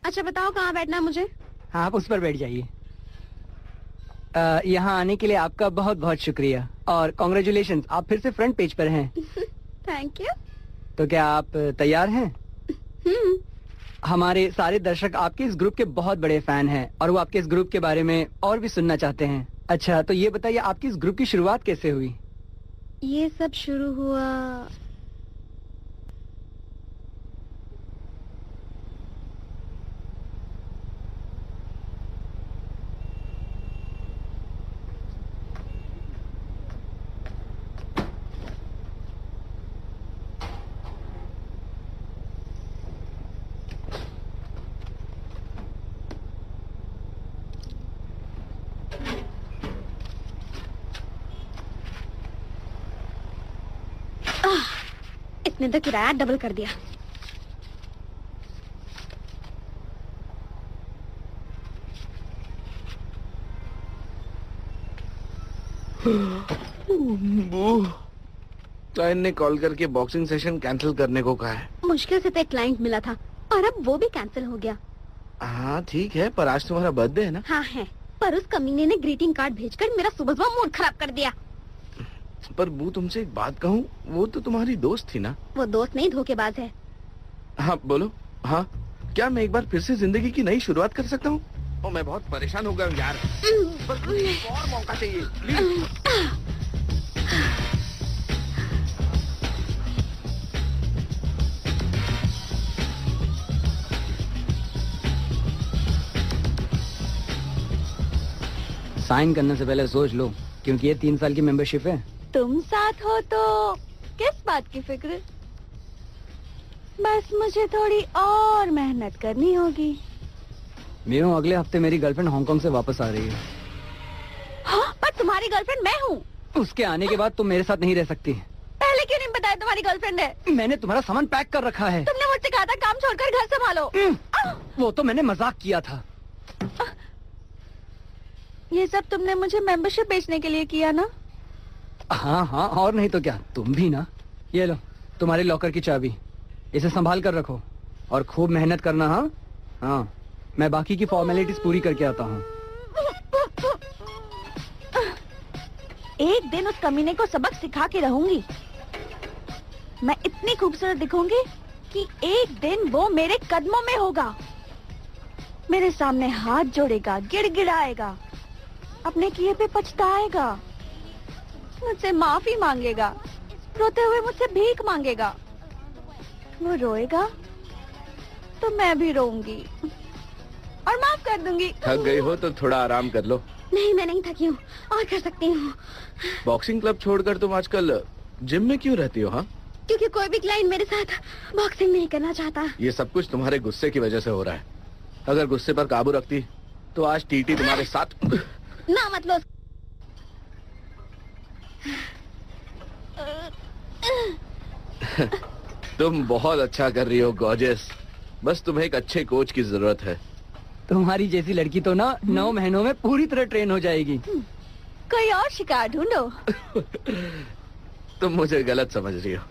अच्छा बताओ कहाँ बैठना है मुझे? हाँ, आप उस पर बैठ जाइए। यहाँ आने के लिए आपका बहुत बहुत शुक्रिया और कॉन्ग्रेचुलेशन, आप फिर से फ्रंट पेज पर हैं। Thank you. तो क्या आप तैयार हैं? हम्म। हमारे सारे दर्शक आपके इस ग्रुप के बहुत बड़े फैन हैं और वो आपके इस ग्रुप के बारे में और भी सुनना चाहते हैं। अच्छा, तो ये बताइए आपकी इस ग्रुप की शुरुआत कैसे हुई? ये सब शुरू हुआ इसने तो किराया डबल कर दिया। क्लाइंट ने कॉल करके बॉक्सिंग सेशन कैंसिल करने को कहा है। मुश्किल से तो एक क्लाइंट मिला था और अब वो भी कैंसिल हो गया। हाँ ठीक है, पर आज तुम्हारा बर्थडे है ना? हाँ है, पर उस कमीने ने ग्रीटिंग कार्ड भेजकर मेरा सुबह सुबह मूड खराब कर दिया। पर वो तुमसे एक बात कहूँ, वो तो तुम्हारी दोस्त थी ना? वो दोस्त नहीं, धोखेबाज है। हाँ बोलो। हाँ, क्या मैं एक बार फिर से जिंदगी की नई शुरुआत कर सकता हूँ? ओ, मैं बहुत परेशान हो गया हूँ यार। बस मुझे एक और मौका चाहिए प्लीज। साइन करने से पहले सोच लो, क्योंकि ये 3 साल की मेंबरशिप है। तुम साथ हो तो किस बात की फिक्र? बस मुझे थोड़ी और मेहनत करनी होगी। मीनू, अगले हफ्ते मेरी गर्लफ्रेंड हांगकांग से वापस आ रही है। हाँ, पर तुम्हारी गर्लफ्रेंड मैं हूँ। उसके आने के बाद तुम मेरे साथ नहीं रह सकती। पहले क्यों नहीं बताया तुम्हारी गर्लफ्रेंड है? मैंने तुम्हारा सामान पैक कर रखा है। तुमने मुझसे कहा था काम छोड़कर घर संभालो। वो तो मैंने मजाक किया था। ये सब तुमने मुझे मेंबरशिप बेचने के लिए किया ना? हाँ हाँ, और नहीं तो क्या, तुम भी ना। ये लो तुम्हारे लॉकर की चाबी, इसे संभाल कर रखो और खूब मेहनत करना। हाँ हाँ, मैं बाकी की फॉर्मेलिटीज पूरी करके आता हूँ। एक दिन उस कमीने को सबक सिखा के रहूंगी। मैं इतनी खूबसूरत दिखूंगी कि एक दिन वो मेरे कदमों में होगा, मेरे सामने हाथ जोड़ेगा, गिड़गिड़ाएगा, अपने किए पे पछताएगा, मुझसे माफी मांगेगा, रोते हुए मुझसे भीख मांगेगा। वो रोएगा तो मैं भी रोऊंगी और माफ कर दूंगी। थक गई हो तो थोड़ा आराम कर लो। नहीं, मैं नहीं थकी हूँ और कर सकती हूँ। बॉक्सिंग क्लब छोड़कर तुम आजकल जिम में क्यों रहती हो? हाँ, क्योंकि कोई भी क्लाइंट मेरे साथ बॉक्सिंग नहीं करना चाहता। ये सब कुछ तुम्हारे गुस्से की वजह से हो रहा है। अगर गुस्से पर काबू रखती तो आज टीटी तुम्हारे साथ ना मतलब। तुम बहुत अच्छा कर रही हो गॉर्जियस, बस तुम्हें एक अच्छे कोच की जरूरत है। तुम्हारी जैसी लड़की तो ना 9 महीनों में पूरी तरह ट्रेन हो जाएगी। कोई और शिकार ढूंढो। तुम मुझे गलत समझ रही हो।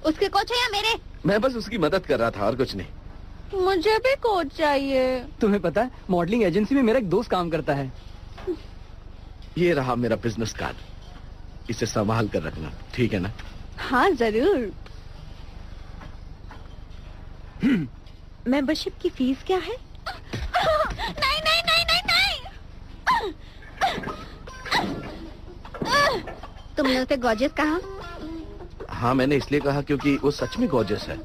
उसके कोच है या मेरे? मैं बस उसकी मदद कर रहा था और कुछ नहीं। मुझे भी कोच चाहिए। तुम्हें पता है, मॉडलिंग एजेंसी में मेरा एक दोस्त काम करता है। ये रहा मेरा बिजनेस कार्ड, इसे संभाल कर रखना, ठीक है ना? हाँ जरूर। मेंबरशिप की फीस क्या है? नहीं नहीं नहीं नहीं नहीं। तुमने उसे गॉर्जियस कहा? हाँ, मैंने इसलिए कहा क्योंकि वो सच में गॉर्जियस है।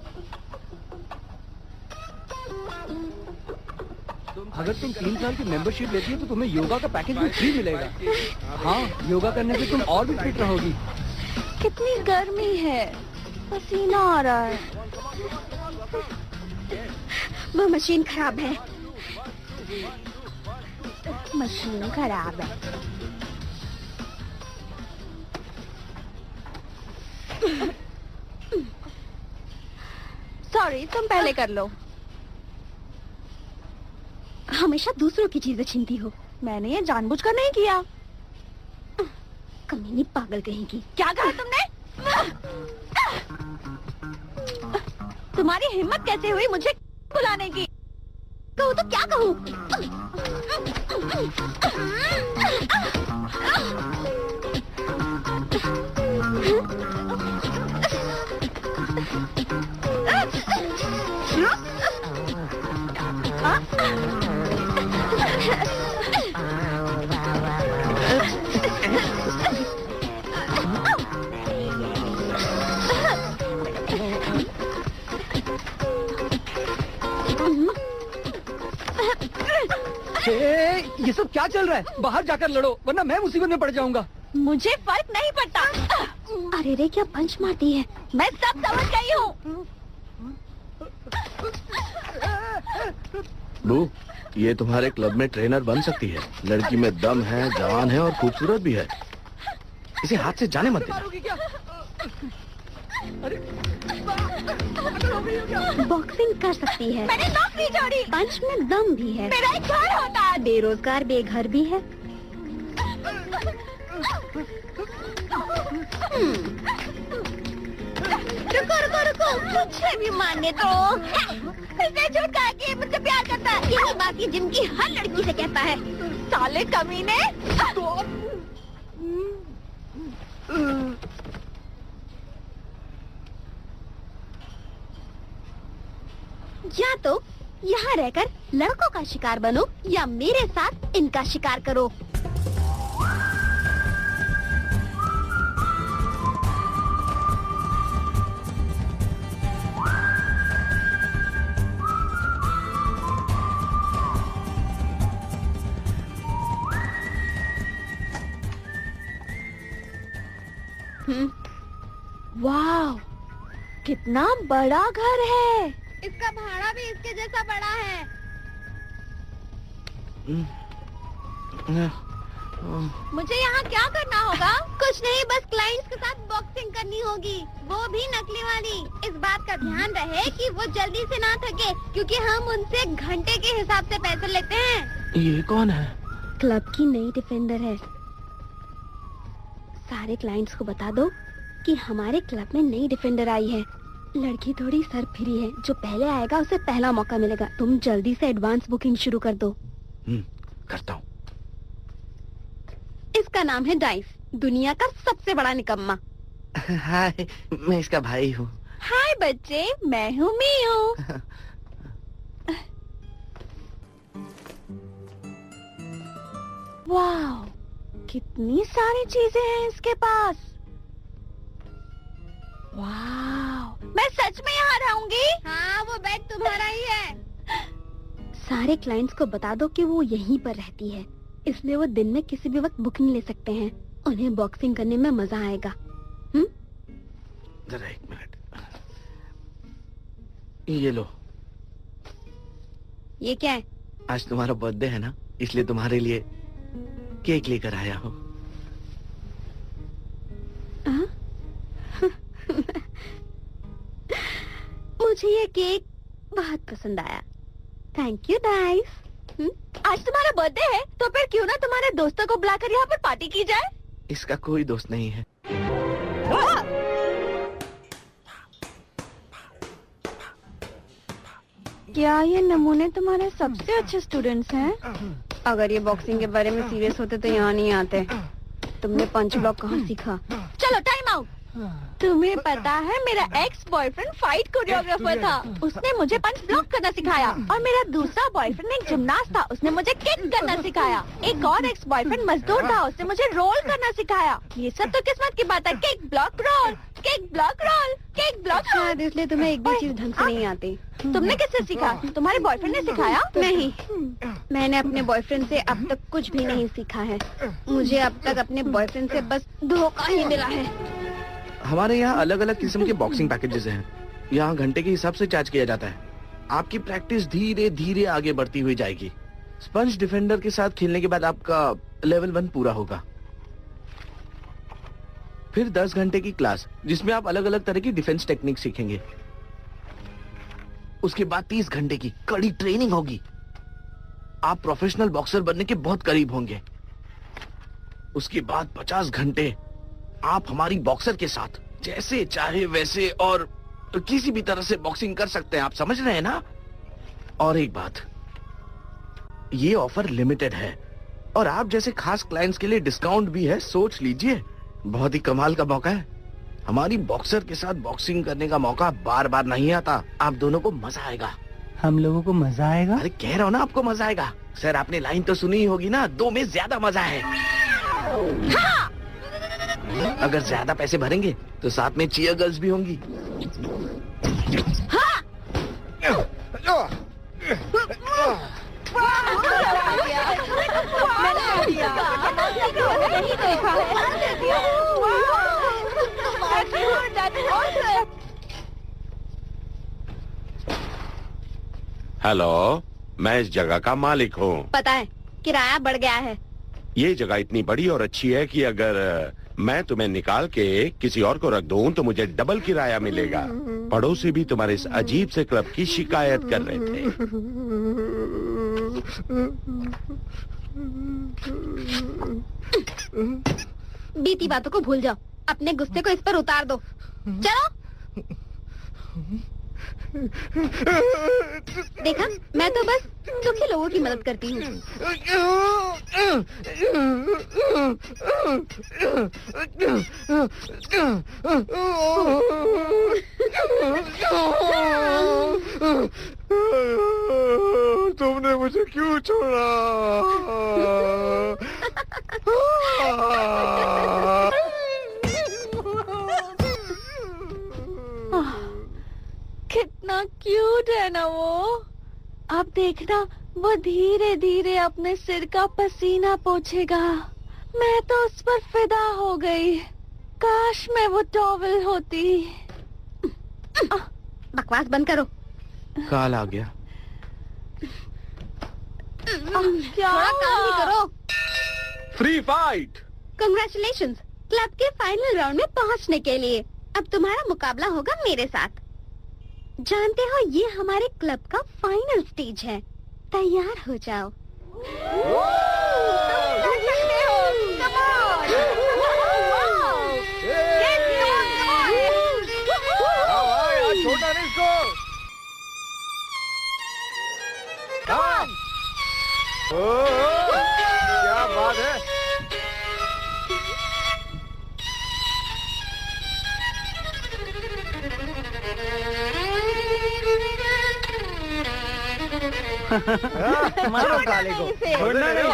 अगर तुम 3 साल की मेंबरशिप लेती हो तो तुम्हें योगा का पैकेज भी फ्री मिलेगा। हाँ, योगा करने से तुम और भी फिट रहोगी। कितनी गर्मी है, पसीना आ रहा है। वो मशीन खराब है। मशीन खराब है। सॉरी, तुम पहले कर लो। हमेशा दूसरों की चीजें छीनती हो। मैंने ये जानबूझकर नहीं किया। कमीनी पागल कहेंगी। क्या कहा तुमने? तुम्हारी हिम्मत कैसे हुई मुझे बुलाने की? तो क्या कहूँ? ये सब क्या चल रहा है? बाहर जाकर लड़ो वरना मैं मुसीबत में पड़ जाऊंगा। मुझे फर्क नहीं पड़ता। अरे रे क्या पंच मारती है। मैं सब समझ गई हूँ। बू, ये तुम्हारे क्लब में ट्रेनर बन सकती है। लड़की में दम है, जवान है और खूबसूरत भी है। इसे हाथ से जाने मत देना। बॉक्सिंग कर सकती है। मैंने नौकरी छोड़ी। पंच में दम भी है। मेरा एक घर होता है। बेरोजगार बेघर भी है। रुको रुको रुको, मुझे भी मानने दो। इसने झूठ कहा कि मुझसे प्यार करता है। यही बात ये जिम की हर लड़की से कहता है। साले कमीने। या तो यहाँ रहकर लड़कों का शिकार बनो या मेरे साथ इनका शिकार करो। वाह, कितना बड़ा घर है। इसका भाड़ा भी इसके जैसा बड़ा है। मुझे यहाँ क्या करना होगा? कुछ नहीं, बस क्लाइंट्स के साथ बॉक्सिंग करनी होगी, वो भी नकली वाली। इस बात का ध्यान रहे कि वो जल्दी से ना थके, क्योंकि हम उनसे घंटे के हिसाब से पैसे लेते हैं। ये कौन है? क्लब की नई डिफेंडर है। सारे क्लाइंट्स को बता दो कि हमारे क्लब में नई डिफेंडर आई है। लड़की थोड़ी सरफिरी है, जो पहले आएगा उसे पहला मौका मिलेगा। तुम जल्दी से एडवांस बुकिंग शुरू कर दो। करता हूँ। इसका नाम है डाइस, दुनिया का सबसे बड़ा निकम्मा। हाय, मैं इसका भाई हूँ। हाय बच्चे, मैं हूँ मियू। वाह, कितनी सारी चीजें हैं इसके पास। वाह, मैं सच में यहाँ रहूंगी। हाँ, वो बेड तुम्हारा ही है। सारे क्लाइंट्स को बता दो कि वो यहीं पर रहती है, इसलिए वो दिन में किसी भी वक्त बुकिंग ले सकते हैं। उन्हें बॉक्सिंग करने में मजा आएगा। जरा एक मिनट, ये लो। ये क्या है? आज तुम्हारा बर्थडे है ना, इसलिए तुम्हारे लिए केक लेकर आया हूँ। मुझे ये केक बहुत पसंद आया। Thank you dice. आज तुम्हारा बर्थडे है, तो फिर क्यों ना तुम्हारे दोस्तों को बुलाकर यहाँ पर पार्टी की जाए? इसका कोई दोस्त नहीं है। क्या ये नमूने तुम्हारे सबसे अच्छे स्टूडेंट्स हैं? अगर ये बॉक्सिंग के बारे में सीरियस होते तो यहाँ नहीं आते। तुमने पंच ब्लॉक कहाँ सीखा? चलो टाइम आउट। तुम्हें पता है मेरा एक्स बॉयफ्रेंड फाइट कोरियोग्राफर था। उसने मुझे पंच ब्लॉक करना सिखाया। और मेरा दूसरा बॉयफ्रेंड एक जिमनास्ट था, उसने मुझे किक करना सिखाया। एक और एक्स बॉयफ्रेंड मजदूर था, उसने मुझे रोल करना सिखाया। ये सब तो किस्मत की बात है। Kick block roll, kick block roll, kick block roll. शायद इसलिए तुम्हें एक भी चीज ढंग से नहीं आती। तुमने किससे सीखा? तुम्हारे बॉयफ्रेंड ने सिखाया? नहीं, मैंने अपने बॉयफ्रेंड से अब तक कुछ भी नहीं सीखा है। मुझे अब तक अपने बॉयफ्रेंड से बस धोखा ही मिला है। हमारे यहाँ अलग अलग किस्म के बॉक्सिंग पैकेजेस हैं। यहाँ घंटे के हिसाब से चार्ज किया जाता है। आपकी प्रैक्टिस धीरे धीरे आगे बढ़ती हुई जाएगी। स्पंज डिफेंडर के साथ खेलने के बाद आपका लेवल 1 पूरा होगा। फिर 10 घंटे की क्लास, जिसमें आप अलग अलग तरह की डिफेंस टेक्निक सीखेंगे। उसके बाद 30 घंटे की कड़ी ट्रेनिंग होगी। आप प्रोफेशनल बॉक्सर बनने के बहुत करीब होंगे। उसके बाद 50 घंटे आप हमारी बॉक्सर के साथ जैसे चाहे वैसे और किसी भी तरह से बॉक्सिंग कर सकते हैं। आप समझ रहे हैं ना? और एक बात, ये ऑफर लिमिटेड है और आप जैसे खास क्लाइंट्स के लिए डिस्काउंट भी है, सोच लीजिए। बहुत ही कमाल का मौका है। हमारी बॉक्सर के साथ बॉक्सिंग करने का मौका बार बार नहीं आता। आप दोनों को मजा आएगा। हम लोगों को मजा आएगा। अरे कह रहा हूँ ना, आपको मजा आएगा। सर आपने लाइन तो सुनी ही होगी ना, 2 में ज्यादा मजा है। हाँ! अगर ज्यादा पैसे भरेंगे तो साथ में चीयर गर्ल्स भी होंगी। हाँ! हेलो, मैं इस जगह का मालिक हूँ। पता है, किराया बढ़ गया है। ये जगह इतनी बड़ी और अच्छी है कि अगर मैं तुम्हें निकाल के किसी और को रख दूं तो मुझे डबल किराया मिलेगा। पड़ोसी भी तुम्हारे इस अजीब से क्लब की शिकायत कर रहे थे। बीती बातों को भूल जाओ, अपने गुस्से को इस पर उतार दो। चलो। देखा, मैं तो बस दुखी लोगों की मदद करती हूँ। तुमने मुझे क्यों छोड़ा? कितना क्यूट है ना वो। अब देखना, वो धीरे धीरे अपने सिर का पसीना पोंछेगा। मैं तो उस पर फिदा हो गई। काश मैं वो टॉवल होती। बकवास बंद करो। काल आ गया। क्या काम ही करो। Free fight. कंग्रेचुलेशंस, क्लब के फाइनल राउंड में पहुंचने के लिए। अब तुम्हारा मुकाबला होगा मेरे साथ। जानते हो, ये हमारे क्लब का फाइनल स्टेज है। तैयार हो जाओ। छोटा नहीं इसको। क्या बात है। मारो काले को। छोड़ना नहीं।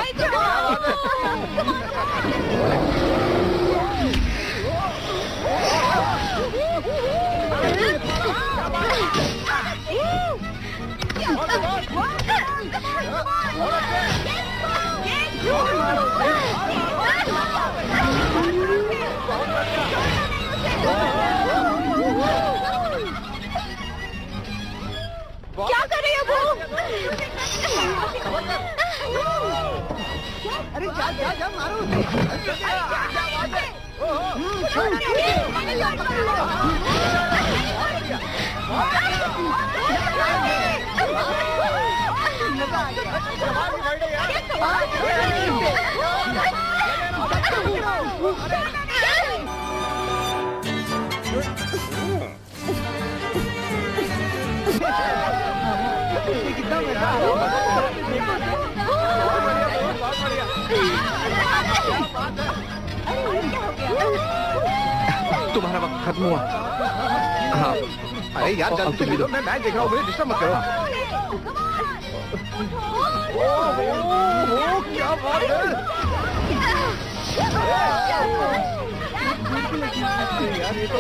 क्या कर रही हो वो? अरे जा मारो। तुम्हारा वक्त खत्म हुआ। हाँ, अरे यार जल्दी से दो, मैं मैच देख रहा हूँ, मुझे डिस्टर्ब मत करो। क्या बात है। यार ये तो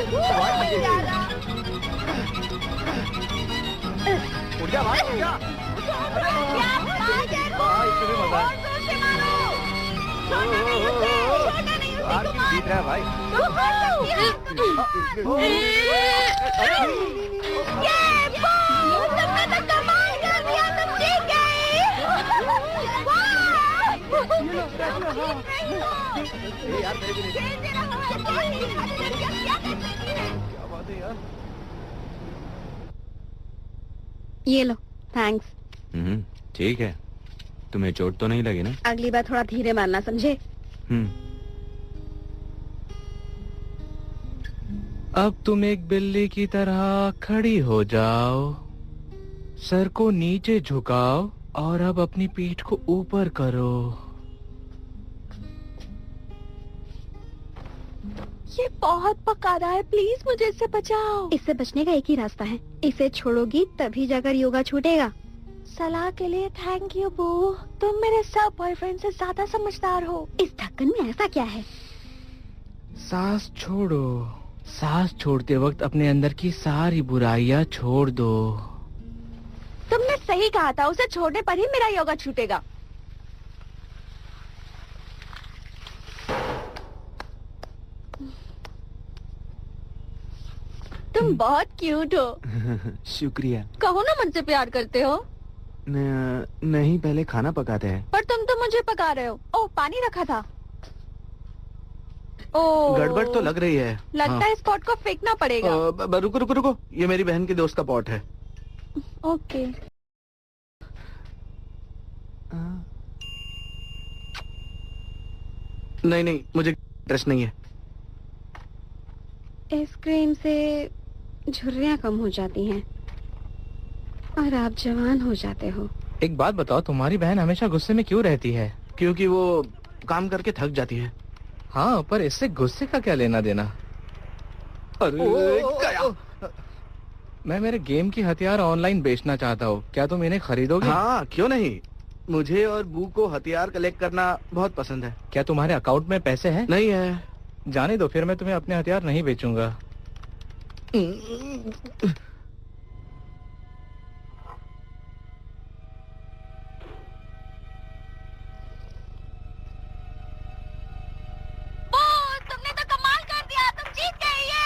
उठ जा भाई, उठ जा। इसमें मजा है। जीत रहा है भाई। ये लो, थैंक्स। ठीक है। तुम्हें चोट तो नहीं लगी ना? अगली बार थोड़ा धीरे मारना, समझे? अब तुम एक बिल्ली की तरह खड़ी हो जाओ, सर को नीचे झुकाओ और अब अपनी पीठ को ऊपर करो। ये बहुत पका रहा है, प्लीज मुझे इससे बचाओ। इससे बचने का एक ही रास्ता है, इसे छोड़ोगी तभी जाकर योगा छूटेगा। सलाह के लिए थैंक यू बू, तुम मेरे सब बॉयफ्रेंड से ज्यादा समझदार हो। इस ढक्कन में ऐसा क्या है? सांस छोड़ो। सांस छोड़ते वक्त अपने अंदर की सारी बुराइयां छोड़ दो। तुमने सही कहा था, उसे छोड़ने पर ही मेरा योगा छूटेगा। तुम बहुत क्यूट हो। शुक्रिया। कहो ना मुझसे प्यार करते हो। नहीं, पहले खाना पकाते हैं। पर तुम तो मुझे पका रहे हो। ओह, पानी रखा था। ओह, गड़बड़ तो लग रही है। लगता है इस पॉट को फेंकना पड़ेगा। रुको रुको रुको, ये मेरी बहन के दोस्त का पॉट है। ओके। नहीं नहीं, मुझे इंटरेस्ट नहीं है। इस क्रीम से झुर्रियाँ कम हो जाती हैं और आप जवान हो जाते हो। एक बात बताओ, तुम्हारी बहन हमेशा गुस्से में क्यों रहती है? क्योंकि वो काम करके थक जाती है। हाँ, पर इससे गुस्से का क्या लेना देना? अरे गया। मैं मेरे गेम की हथियार ऑनलाइन बेचना चाहता हूँ, क्या तुम इन्हें खरीदोगे? हाँ, क्यों नहीं। मुझे और बू को हथियार कलेक्ट करना बहुत पसंद है। क्या तुम्हारे अकाउंट में पैसे हैं? नहीं है। जाने दो, फिर मैं तुम्हें अपने हथियार नहीं बेचूंगा। तुमने तो कमाल कर दिया, तुम जीत गए। ये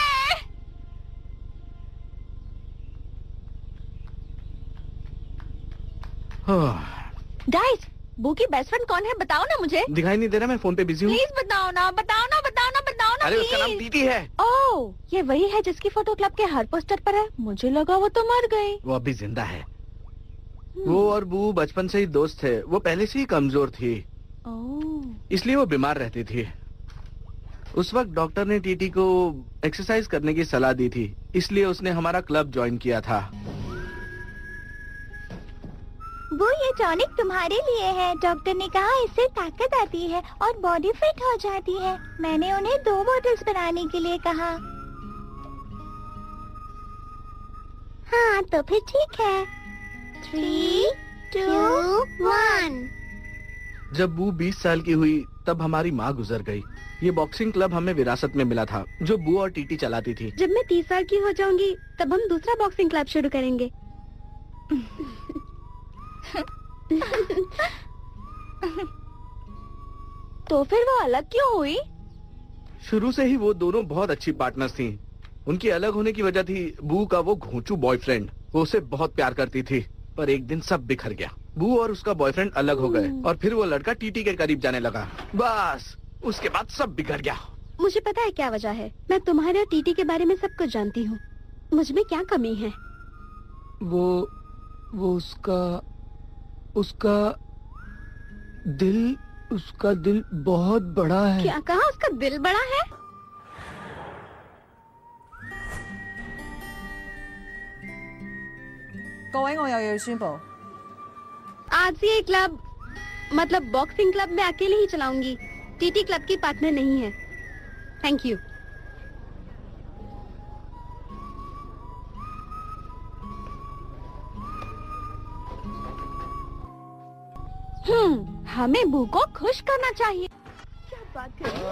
गाइस, बू की बेस्ट फ्रेंड कौन है, बताओ ना मुझे। दिखाई नहीं दे रहा, मैं फोन पे बिजी हूँ। प्लीज बताओ ना, बताओ ना, बताओ ना, बताओ ना। अरे उसका नाम प्लीज। टीटी है। ओह, ये वही है जिसकी फोटो क्लब के हर पोस्टर पर है। मुझे लगा वो तो मर गई। वो अभी जिंदा है। वो और बू बचपन से ही दोस्त थे। वो पहले से ही कमजोर थी, ओह, इसलिए वो बीमार रहती थी। उस वक्त डॉक्टर ने टीटी को एक्सरसाइज करने की सलाह दी थी, इसलिए उसने हमारा क्लब ज्वाइन किया था। वो ये टॉनिक तुम्हारे लिए है। डॉक्टर ने कहा इससे ताकत आती है और बॉडी फिट हो जाती है। मैंने उन्हें 2 बॉटल्स बनाने के लिए कहा। हाँ, तो फिर ठीक है। 3, 2, 1। जब बू 20 साल की हुई तब हमारी माँ गुजर गई। ये बॉक्सिंग क्लब हमें विरासत में मिला था, जो बू और टीटी चलाती थी। जब मैं 30 साल की हो जाऊंगी तब हम दूसरा बॉक्सिंग क्लब शुरू करेंगे। तो फिर वो अलग क्यों हुई? शुरू से ही वो दोनों बहुत अच्छी पार्टनर्स थी। उनकी अलग होने की वजह थी बू का वो घोंचू बॉयफ्रेंड। वो उसे बहुत प्यार करती थी, पर एक दिन सब बिखर गया। बू और उसका बॉयफ्रेंड अलग हो गए और फिर वो लड़का टीटी के करीब जाने लगा। बस उसके बाद सब बिगड़ गया। मुझे पता है क्या वजह है। मैं तुम्हारे और टीटी के बारे में सब कुछ जानती हूँ। मुझ में क्या कमी है? वो उसका दिल बहुत बड़ा है। क्या कहा? उसका दिल बड़ा है? आज से ये क्लब, मतलब बॉक्सिंग क्लब, मैं अकेले ही चलाऊंगी। टीटी क्लब की पार्टनर नहीं है। Thank you. हमें बू को खुश करना चाहिए। क्या बात कर रही हो?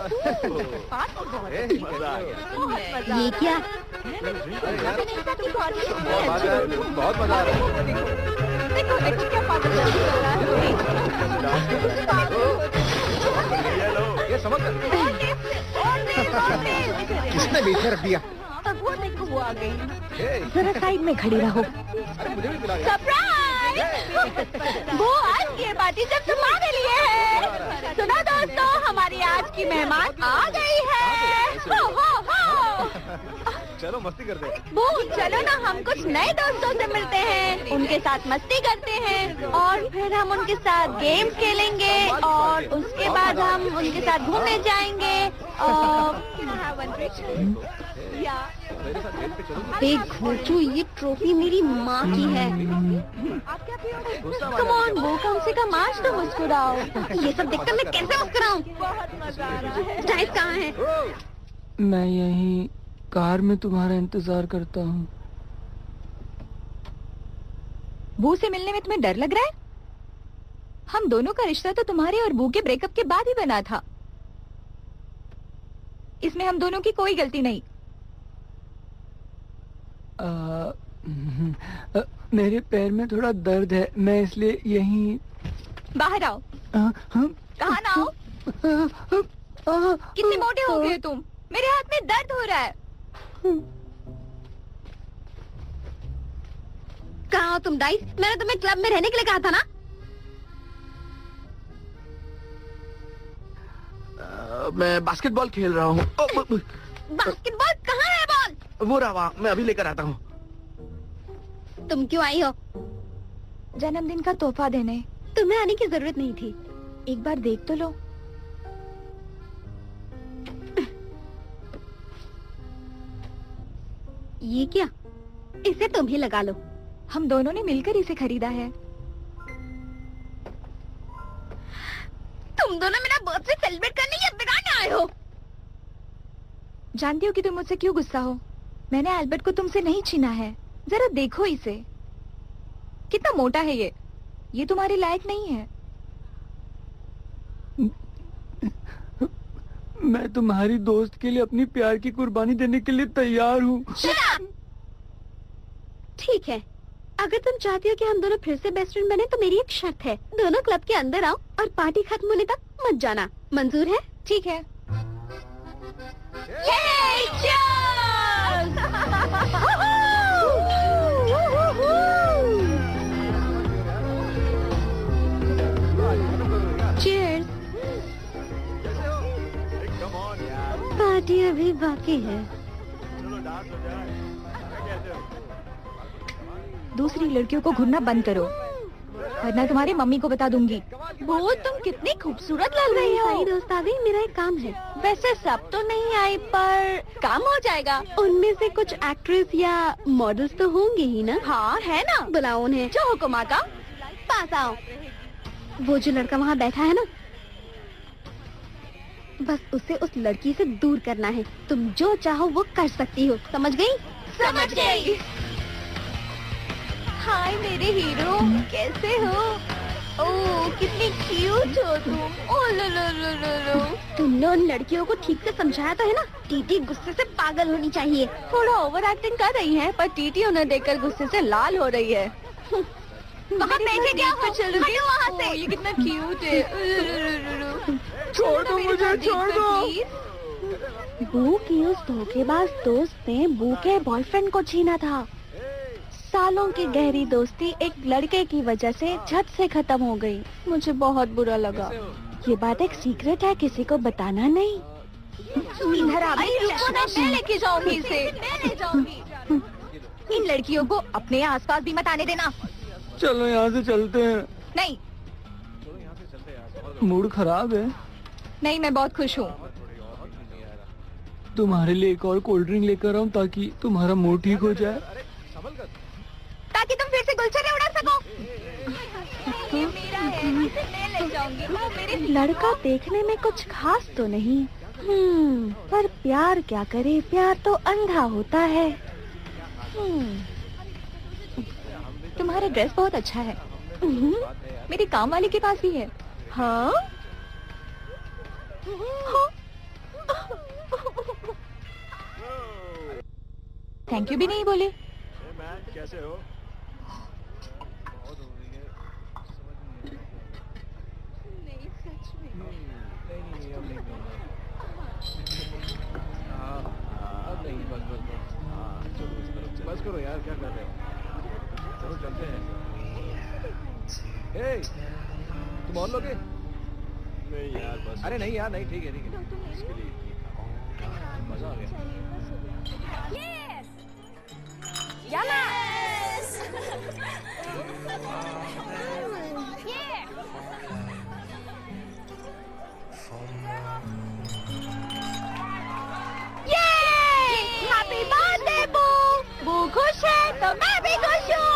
बात तो बहुत अच्छी है। मजा आ गया। बहुत मजा आ ये रहा क्या? है। मैंने नहीं कहा कि कॉलेज में बहुत मजा आ रहा है। देखो देखो क्या पागल कर रहा है। ये समझ किसने बीच रख दिया? अब वो देखो वो आ गई। जरा साइड में खड़ी रहो। सरप्राइज! वो आज ये पार्टी जब तुम्हारे लिए है। सुनो दोस्तों, हमारी आज की मेहमान आ गई है। हो हो हो। चलो मस्ती करते हैं। वो चलो ना, हम कुछ नए दोस्तों से मिलते हैं, उनके साथ मस्ती करते हैं और फिर हम उनके साथ गेम्स खेलेंगे और उसके बाद हम उनके साथ घूमने जाएंगे और देख घोचू, ये ट्रॉफी मेरी माँ की है। आप क्या पियोगे? कम ऑन वो, कम से कम आज तो मुस्कुराओ। ये सब देखकर मैं कैसे मुस्कुराऊं? बहुत मजा आ रहा है। डाइस कहाँ है? मैं यहीं कार में तुम्हारा इंतजार करता हूँ। बू से मिलने में तुम्हें डर लग रहा है? हम दोनों का रिश्ता तो तुम्हारे और बू के ब्रेकअप के बाद ही बना था। इसमें हम दोनों की कोई गलती नहीं। मेरे पैर में थोड़ा दर्द है, मैं इसलिए यहीं। बाहर आओ। कहाँ ना आओ? कितने मोटे हो गए तुम? मेरे हाथ में दर्द हो रहा है। कहाँ हो तुम डाइस? मैंने तुम्हें क्लब में रहने के लिए कहा था ना? मैं बास्केटबॉल खेल रहा हूँ। बास्केटबॉल कहाँ है बॉल? वो रहा वहाँ, मैं अभी लेकर आता हूँ। तुम क्यों आई हो? जन्मदिन का तोहफा देने। तुम्हें आने की जरूरत नहीं थी। एक बार देख तो लो। ये क्या? इसे तुम ही लगा लो। हम दोनों ने मिलकर इसे खरीदा है। तुम दोनों मेरा बर्थडे सेलिब्रेट करने या बिगाड़ने आए हो? जानती हो कि तुम मुझसे क्यों गुस्सा हो? मैंने एल्बर्ट को तुमसे नहीं छीना है। जरा देखो इसे, कितना मोटा है ये तुम्हारे लायक नहीं है। मैं तुम्हारी दोस्त के लिए अपनी प्यार की कुर्बानी देने के लिए तैयार हूँ। ठीक है, अगर तुम चाहती हो कि हम दोनों फिर से बेस्ट फ्रेंड बने तो मेरी एक शर्त है। दोनों क्लब के अंदर आओ और पार्टी खत्म होने तक मत जाना। मंजूर है? ठीक है। Cheers! पार्टी अभी बाकी है। दूसरी लड़कियों को घूरना बंद करो, वरना तुम्हारी मम्मी को बता दूंगी। वो तुम कितनी खूबसूरत लग रही हो। सारी दोस्त आ गई, मेरा एक काम है। वैसे सब तो नहीं आई, पर काम हो जाएगा। उनमें से कुछ एक्ट्रेस या मॉडल्स तो होंगे ही ना? हाँ है ना। बुलाओ उन्हें। जो हुक्म आका। पास आओ। वो जो लड़का वहाँ बैठा है ना, बस उसे उस लड़की से दूर करना है। तुम जो चाहो वो कर सकती हो, समझ गई? समझ गई। हाय मेरे हीरो, कैसे हो? ओह कितनी क्यूट हो तुम। ओ लो लो लो लो लो। तुमने उन लड़कियों को ठीक से समझाया तो है ना? टीटी गुस्से से पागल होनी चाहिए। थोड़ा ओवर एक्टिंग कर रही है, पर टीटी उन्हें देखकर गुस्से से लाल हो रही है। वहाँ देखे क्या हो? हटो वहाँ से। ये कितना क्यूट है। छोड़ दो मुझे, छोड़ दो। बू की उस धोखेबाज दोस्त ने बू के बॉयफ्रेंड को छीना था। सालों की गहरी दोस्ती एक लड़के की वजह से झट से खत्म हो गई। मुझे बहुत बुरा लगा। ये बात एक सीक्रेट है, किसी को बताना नहीं। इधर आ, मैं लेके जाऊंगी इसे। मैं ले जाऊंगी। इन लड़कियों को अपने आसपास भी मत आने देना। चलो यहाँ से चलते हैं। नहीं मूड खराब है। नहीं, मैं बहुत खुश हूँ। तुम्हारे लिए एक और कोल्ड ड्रिंक लेकर आऊँ ताकि तुम्हारा मूड ठीक हो जाए। ताकि तुम फिर से गुलछर्रे उड़ा सको। ये मेरा है, इसे मैं ले जाऊंगी। वो मेरे लड़का देखने में कुछ खास तो नहीं, पर प्यार क्या करे, प्यार तो अंधा होता है। तुम्हारा ड्रेस बहुत अच्छा है। मेरी काम वाली के पास भी है। हाँ? थैंक यू भी नहीं बोले। कैसे हो? बस करो यार, क्या कर रहे हो? चलो चलते हैं। हे, तुम और लोगे? नहीं यार बस। अरे नहीं यार, नहीं ठीक है ठीक है। इसके लिए मजा आ गया। Happy birthday! खुश है तो मैं भी खुश हूँ।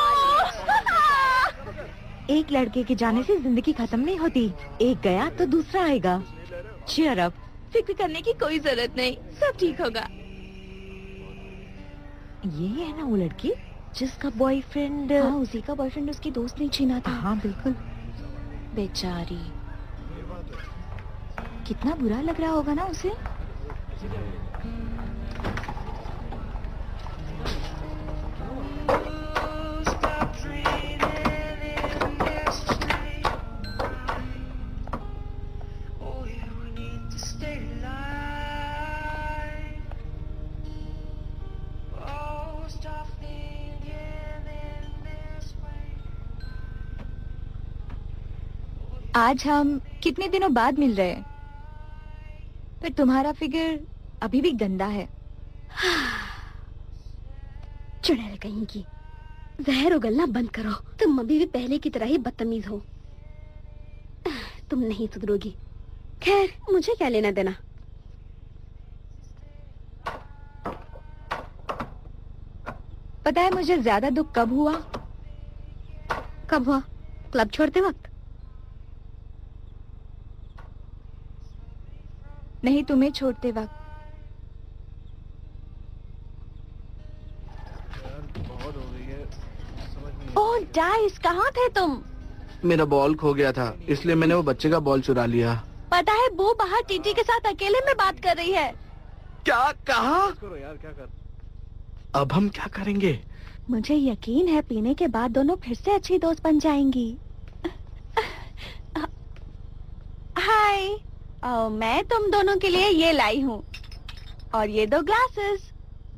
एक लड़के के जाने से जिंदगी खत्म नहीं होती, एक गया तो दूसरा आएगा। Cheer up. फिक्र करने की कोई जरूरत नहीं, सब ठीक होगा। ये है ना वो लड़की जिसका बॉयफ्रेंड? हाँ, उसी का बॉयफ्रेंड उसकी दोस्त ने छीना था। हाँ बिल्कुल। बेचारी, कितना बुरा लग रहा होगा ना उसे। आज हम कितने दिनों बाद मिल रहे हैं, पर तुम्हारा फिगर अभी भी गंदा है। चुड़ैल कहीं की, जहर उगलना बंद करो। तुम अभी भी पहले की तरह ही बदतमीज हो। तुम नहीं सुधरोगी। खैर, मुझे क्या लेना देना। पता है मुझे ज्यादा दुख कब हुआ? कब हुआ? क्लब छोड़ते वक्त? नहीं, तुम्हें छोड़ते वक्त। ओह डाइस, कहाँ थे तुम? मेरा बॉल खो गया था, इसलिए मैंने वो बच्चे का बॉल चुरा लिया। पता है वो बाहर टीटी के साथ अकेले में बात कर रही है। क्या कहा? अब हम क्या करेंगे? मुझे यकीन है पीने के बाद दोनों फिर से अच्छी दोस्त बन जाएंगी। हाय, मैं तुम दोनों के लिए ये लाई हूँ और ये 2 ग्लासेस।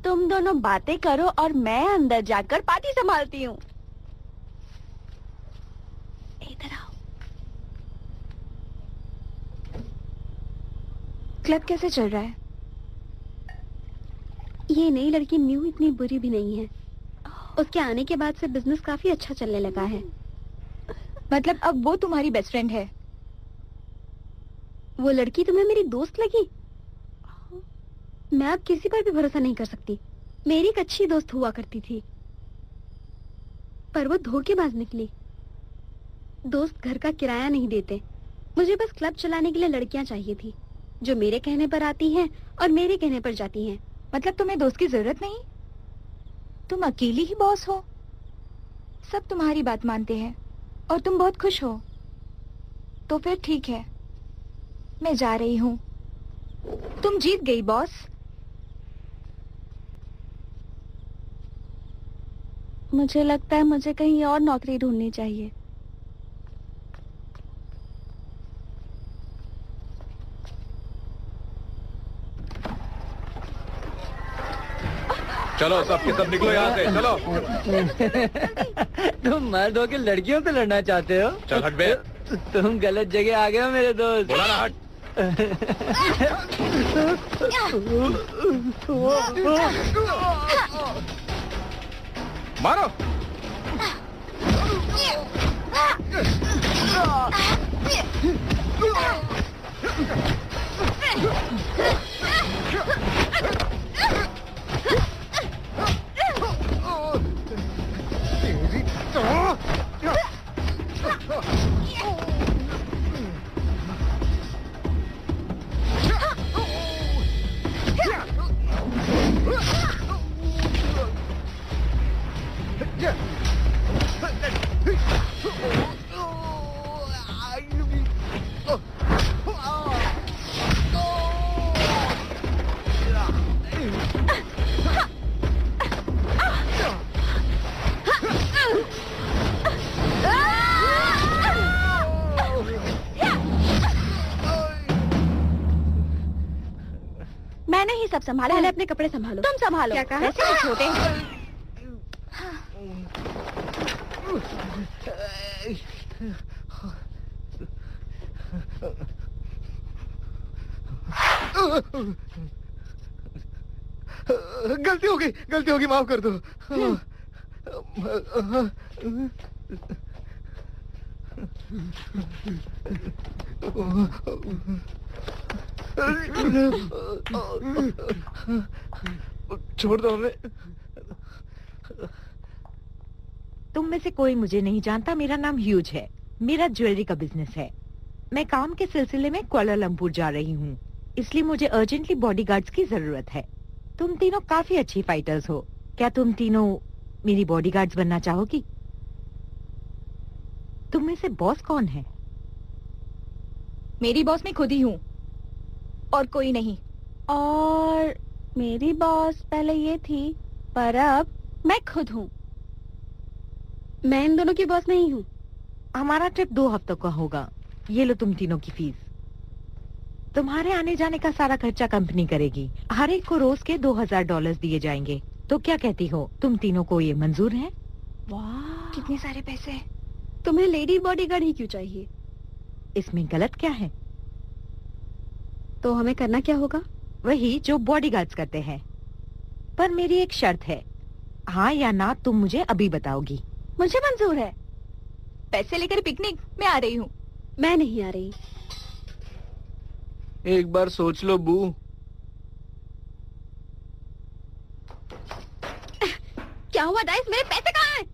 तुम दोनों बातें करो और मैं अंदर जाकर पार्टी संभालती हूँ। इधर आओ। क्लब कैसे चल रहा है? ये नई लड़की न्यू इतनी बुरी भी नहीं है। उसके आने के बाद से बिजनेस काफी अच्छा चलने लगा है। मतलब अब वो तुम्हारी बेस्ट फ्रेंड है? वो लड़की तुम्हें मेरी दोस्त लगी? मैं अब किसी पर भी भरोसा नहीं कर सकती। मेरी एक अच्छी दोस्त हुआ करती थी, पर वो धोखेबाज निकली। दोस्त घर का किराया नहीं देते। मुझे बस क्लब चलाने के लिए लड़कियां चाहिए थी, जो मेरे कहने पर आती हैं और मेरे कहने पर जाती हैं। मतलब तुम्हें दोस्त की जरूरत नहीं? तुम अकेली ही बॉस हो, सब तुम्हारी बात मानते हैं और तुम बहुत खुश हो। तो फिर ठीक है, मैं जा रही हूँ। तुम जीत गई बॉस। मुझे लगता है मुझे कहीं और नौकरी ढूंढनी चाहिए। चलो सबके सब निकलो यहाँ से, चलो। तुम मर्द हो के लड़कियों से लड़ना चाहते हो? चल हट बे। तुम गलत जगह आ गए हो मेरे दोस्त। बोला ना हट। मारो। मैंने ही सब संभाला पहले है। अपने कपड़े संभालो। तुम संभालो। क्या कहा? वैसे भी छोटे हैं। गलती हो गई, माफ कर दो। छोड़ दो हमें। तुम में से कोई मुझे नहीं जानता, मेरा नाम ह्यूज है। मेरा ज्वेलरी का बिजनेस है। मैं काम के सिलसिले में कुआलालंपुर जा रही हूँ, इसलिए मुझे अर्जेंटली बॉडीगार्ड्स की जरूरत है। तुम तीनों काफी अच्छी फाइटर्स हो, क्या तुम तीनों मेरी बॉडीगार्ड्स बनना चाहोगी? तुम में से बॉस कौन है? मेरी बॉस मैं खुद ही हूँ और कोई नहीं। और मेरी बॉस पहले ये थी, पर अब मैं खुद हूँ। मैं इन दोनों की बॉस नहीं हूँ। हमारा ट्रिप 2 हफ्तों का होगा। ये लो तुम तीनों की फीस। तुम्हारे आने जाने का सारा खर्चा कंपनी करेगी। हर एक को रोज के $2000 दिए जाएंगे। तो क्या कहती हो, तुम तीनों को ये मंजूर है? वाह, कितने सारे पैसे। तुम्हें लेडी बॉडीगार्ड ही क्यों चाहिए? इसमें गलत क्या है? तो हमें करना क्या होगा? वही जो बॉडीगार्ड्स करते हैं। पर मेरी एक शर्त है, हाँ या ना तुम मुझे अभी बताओगी। मुझे मंजूर है। पैसे लेकर पिकनिक में आ रही हूँ। मैं नहीं आ रही। एक बार सोच लो बू। क्या हुआ डाइस, मेरे पैसे कहाँ हैं?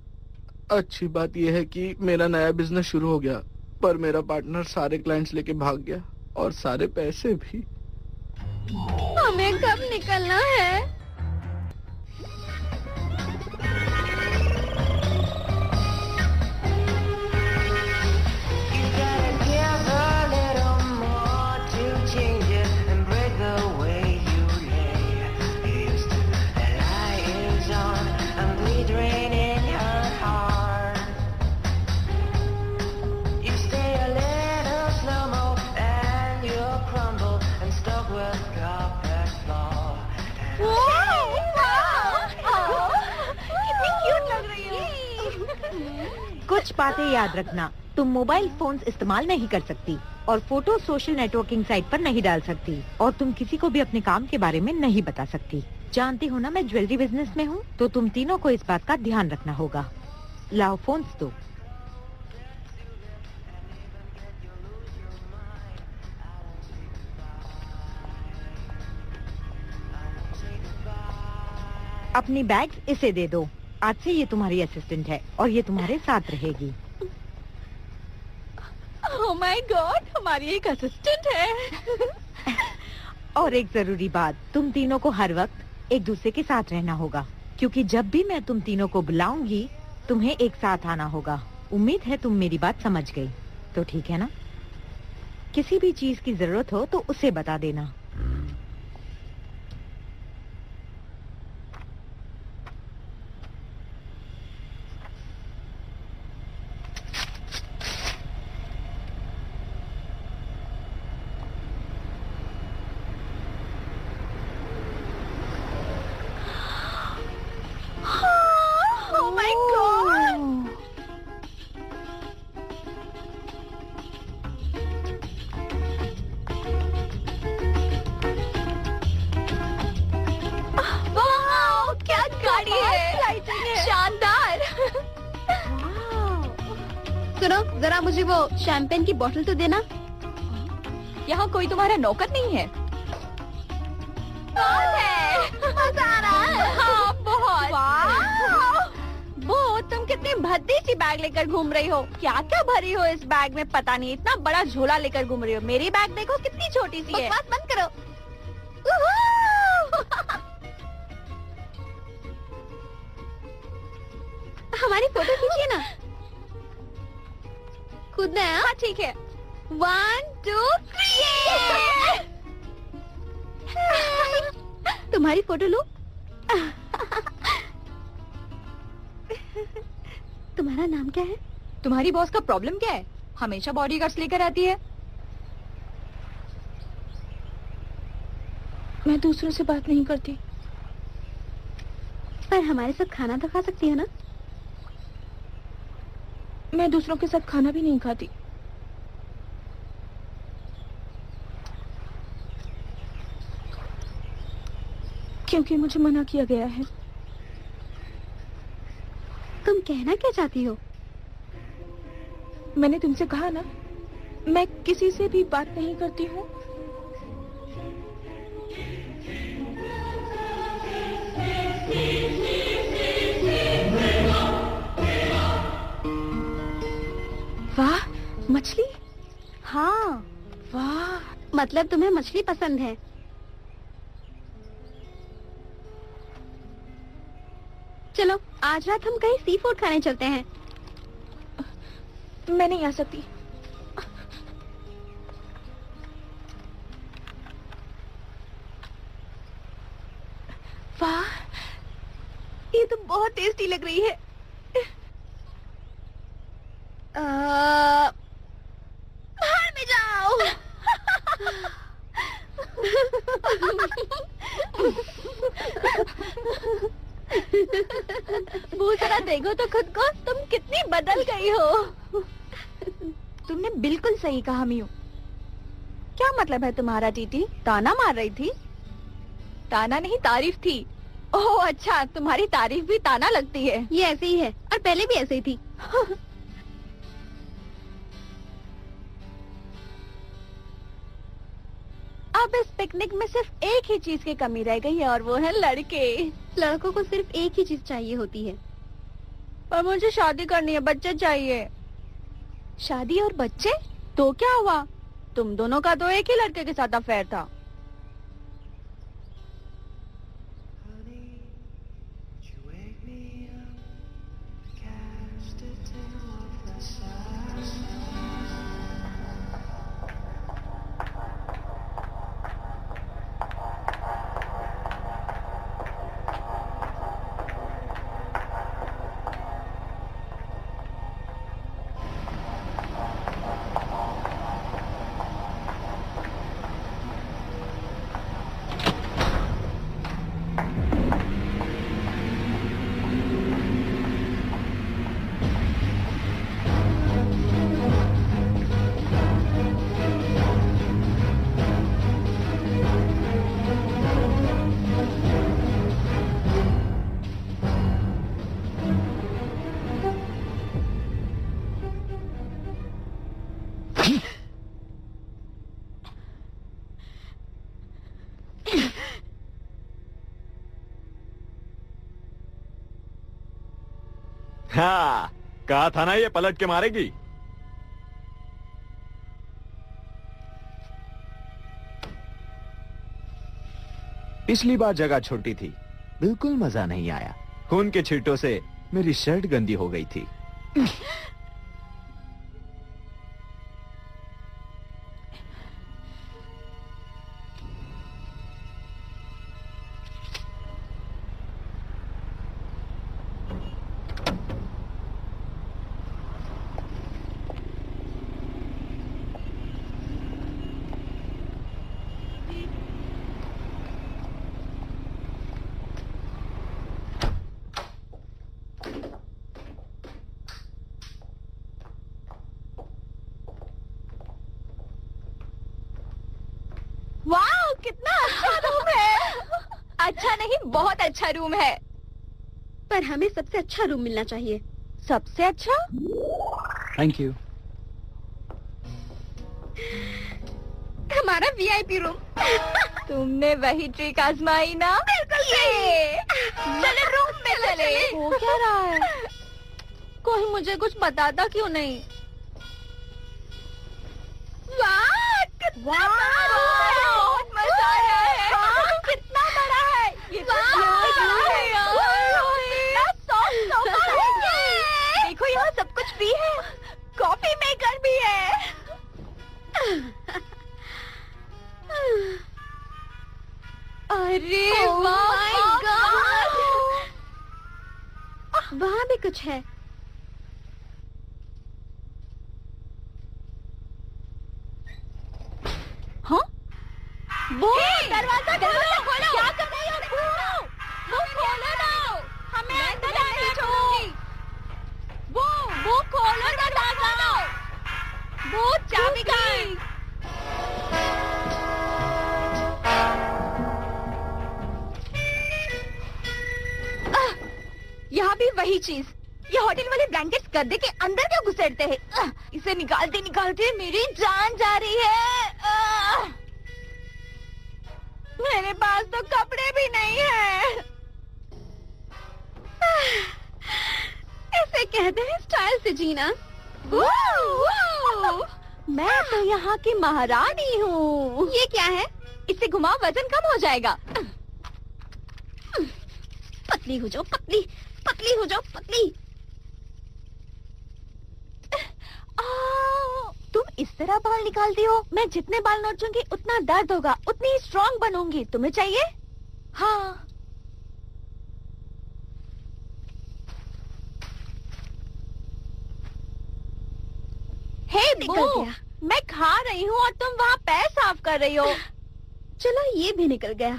अच्छी बात यह है कि मेरा नया बिजनेस शुरू हो गया, पर मेरा पार्टनर सारे क्लाइंट्स लेके भाग गया और सारे पैसे भी। हमें कब निकलना है? कुछ बातें याद रखना, तुम मोबाइल फोन्स इस्तेमाल नहीं कर सकती और फोटो सोशल नेटवर्किंग साइट पर नहीं डाल सकती और तुम किसी को भी अपने काम के बारे में नहीं बता सकती। जानती हो ना मैं ज्वेलरी बिजनेस में हूँ, तो तुम तीनों को इस बात का ध्यान रखना होगा। लाओ फोन्स दो। अपनी बैग्स इसे दे दो। आज से ये तुम्हारी असिस्टेंट है और ये तुम्हारे साथ रहेगी। ओह माय गॉड, हमारी एक असिस्टेंट है। और एक जरूरी बात, तुम तीनों को हर वक्त एक दूसरे के साथ रहना होगा, क्योंकि जब भी मैं तुम तीनों को बुलाऊंगी तुम्हें एक साथ आना होगा। उम्मीद है तुम मेरी बात समझ गई, तो ठीक है ना? किसी भी चीज की जरूरत हो तो उसे बता देना। Oh my God! वाह, क्या गाड़ी है, शानदार। सुनो, जरा मुझे वो शैंपेन की बोतल तो देना। यहाँ कोई तुम्हारा नौकर नहीं है? कौन है? मजा आ रहा है। हाँ, बहुत। वो तुम कितनी भद्दी सी बैग लेकर घूम रही हो। क्या क्या भरी हो इस बैग में पता नहीं, इतना बड़ा झोला लेकर घूम रही हो। मेरी बैग देखो कितनी छोटी सी है। बकवास बंद करो। हमारी फोटो खींचिए ना। कूदना है? हाँ ठीक है। 1 2 3। तुम्हारी फोटो लो। तुम्हारा नाम क्या है? तुम्हारी बॉस का प्रॉब्लम क्या है? हमेशा बॉडीगार्ड्स लेकर आती है। मैं दूसरों से बात नहीं करती। पर हमारे साथ खाना तो खा सकती है ना? मैं दूसरों के साथ खाना भी नहीं खाती। क्योंकि मुझे मना किया गया है। तुम कहना क्या चाहती हो? मैंने तुमसे कहा ना, मैं किसी से भी बात नहीं करती हूँ। मछली? हाँ। वाह, मतलब तुम्हें मछली पसंद है? चलो आज रात हम कहीं सी फूड खाने चलते हैं। मैं नहीं आ सकती। वाह, ये तो बहुत टेस्टी लग रही है। बाहर में जाओ। वो जरा देखो तो खुद को, तुम कितनी बदल गई हो। तुमने बिल्कुल सही कहा मियू। क्या मतलब है तुम्हारा टीटी? ताना मार रही थी? ताना नहीं, तारीफ थी। ओह अच्छा, तुम्हारी तारीफ भी ताना लगती है। ये ऐसे ही है, और पहले भी ऐसे ही थी। अब इस पिकनिक में सिर्फ एक ही चीज की कमी रह गई है, और वो है लड़के। लड़कों को सिर्फ एक ही चीज चाहिए होती है। पर मुझे शादी करनी है, बच्चे चाहिए। शादी और बच्चे? तो क्या हुआ? तुम दोनों का तो एक ही लड़के के साथ अफेयर था। हाँ, कहा था ना ये पलट के मारेगी। पिछली बार जगह छोटी थी, बिल्कुल मजा नहीं आया। खून के छींटों से मेरी शर्ट गंदी हो गई थी। वाह, कितना अच्छा रूम है। अच्छा नहीं, बहुत अच्छा रूम है। पर हमें सबसे अच्छा रूम मिलना चाहिए। सबसे अच्छा? Thank you. हमारा वीआईपी रूम। तुमने वही ट्रिक आजमाई ना? बिल्कुल सही। चले रूम में चले। हो क्या रहा है? कोई मुझे कुछ बताता क्यों नहीं? वाह, कितना बड़ा रूम है। बहुत मजा आया है। हाँ, कितना बड़ा है ये? तो बहुत बड़ा है यार। कितना सॉफ्ट सोफा है। देखो यहाँ सब कुछ भी है, कॉफी मेकर भी है। अरे वाह, वहाँ भी कुछ है। हाँ? वो दरवाजा खोलो। क्या कर रही हो? वो खोलो ना, हमें अंदर आने दो। वो खोलो ना दरवाजा। वो चाबी कहाँ है? यहाँ भी वही चीज। ये होटल वाले ब्लैंकेट्स गद्दे के अंदर क्यों घुसेड़ते हैं? इसे निकालते निकालते मेरी जान जा रही है। मेरे पास तो कपड़े भी नहीं है। ऐसे कहते हैं स्टाइल से जीना। वो मैं तो यहाँ की महारानी हूँ। ये क्या है? इसे घुमाओ, वजन कम हो जाएगा। पतली हो जाओ, पतली पतली हो जाओ, पतली। तुम इस तरह बाल निकालती हो। मैं जितने बाल नोचूंगी उतना दर्द होगा, उतनी ही स्ट्रॉन्ग बनूंगी। तुम्हें चाहिए? हाँ। हे निकल बो, गया। मैं खा रही हूँ और तुम वहाँ पैर साफ कर रही हो। चलो ये भी निकल गया।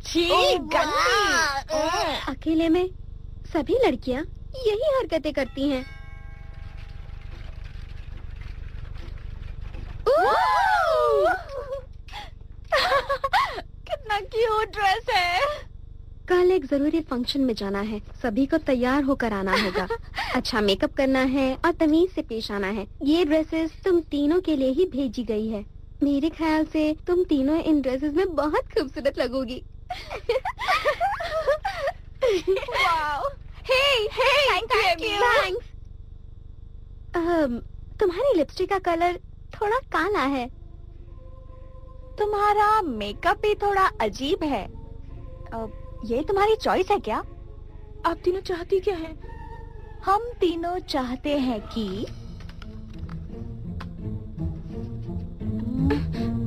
छी, गंदी। अकेले में सभी लड़कियां यही हरकतें करती हैं। कितना क्यूट ड्रेस है। कल एक जरूरी फंक्शन में जाना है, सभी को तैयार होकर आना होगा। अच्छा मेकअप करना है और तमीज से पेश आना है। ये ड्रेसेस तुम तीनों के लिए ही भेजी गई है। मेरे ख्याल से तुम तीनों इन ड्रेसेस में बहुत खूबसूरत लगोगी। Wow, hey, thank you. Thanks. तुम्हारी लिपस्टिक का कलर थोड़ा काला है। तुम्हारा मेकअप भी थोड़ा अजीब है। ये तुम्हारी चॉइस है क्या? आप तीनों चाहती क्या है? हम तीनों चाहते हैं कि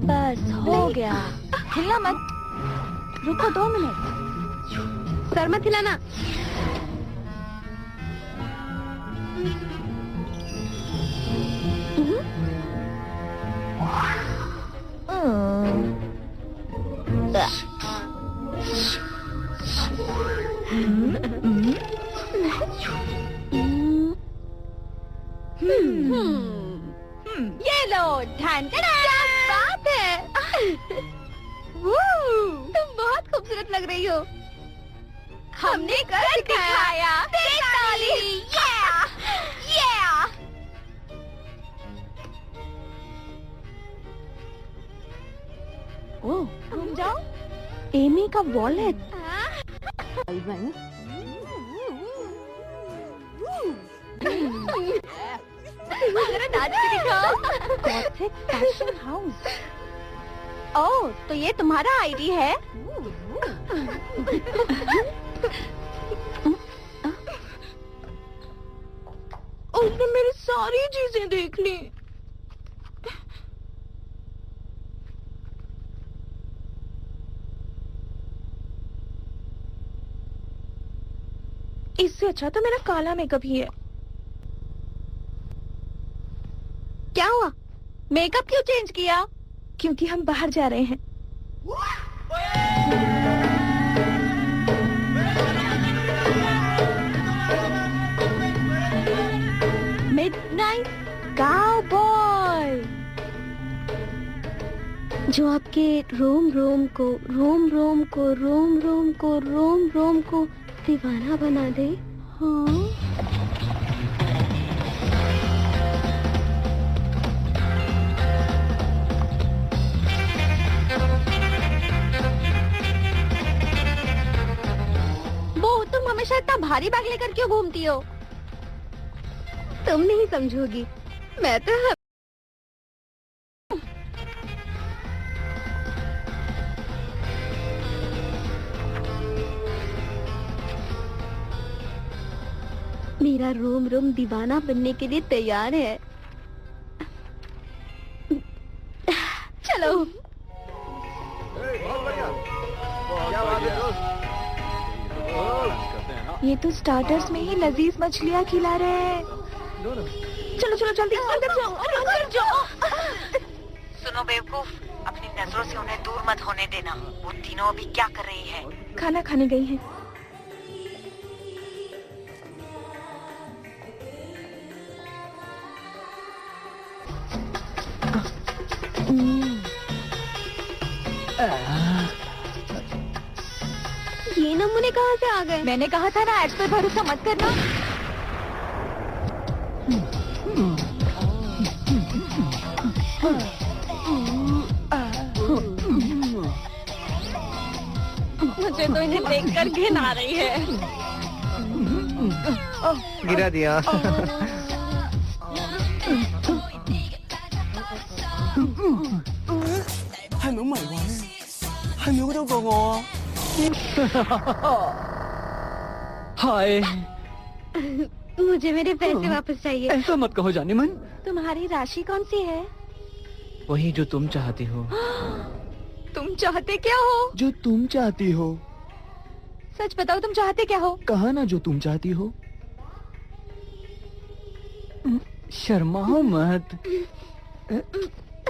बस हो गया। हिलना मत, रुको 2 मिनट। सर मत हिलाना। ये लो, ढान क्या बात है। तुम बहुत खूबसूरत लग रही हो। हमने कर दिखाया। ताली। Yeah! ओह, घूम जाओ। एमी का वॉलेट। जरा नाच के दिखाओ। Gothic fashion house. ओह, तो ये तुम्हारा आईडी है? उसने मेरी सारी चीजें देख ली। इससे अच्छा तो मेरा काला मेकअप ही है। क्या हुआ? मेकअप क्यों चेंज किया? क्योंकि हम बाहर जा रहे हैं। Midnight cowboy. जो आपके रोम रोम को रोम रोम को रोम रोम को रोम रोम को दीवाना बना दे। हाँ? वो तुम हमेशा इतना भारी बैग लेकर क्यों घूमती हो? तुम नहीं समझोगी। मैं तो मेरा रोम रोम दीवाना बनने के लिए तैयार है। चलो। ये तो स्टार्टर्स में ही लजीज मछलियाँ खिला रहे हैं। चलो चलो जल्दी अंदर जाओ, अंदर जाओ। सुनो बेवकूफ, अपनी नजरों से उन्हें दूर मत होने देना। वो तीनों अभी क्या कर रही है? खाना खाने गई हैं। ये नमूने कहाँ से आ गए? मैंने कहा था ना, एड्स पे भरोसा मत करना। मुझे तो इन्हें देखकर घिन आ रही है। गिरा दिया। 多過我啊！ हाय, मुझे मेरे पैसे वापस चाहिए। ऐसा मत कहो जाने मन। तुम्हारी राशि कौन सी है? वही जो तुम चाहती हो। तुम चाहते क्या हो? जो तुम चाहती हो। सच बताओ, तुम चाहते क्या हो? कहा ना जो तुम चाहती हो। शर्माओ मत,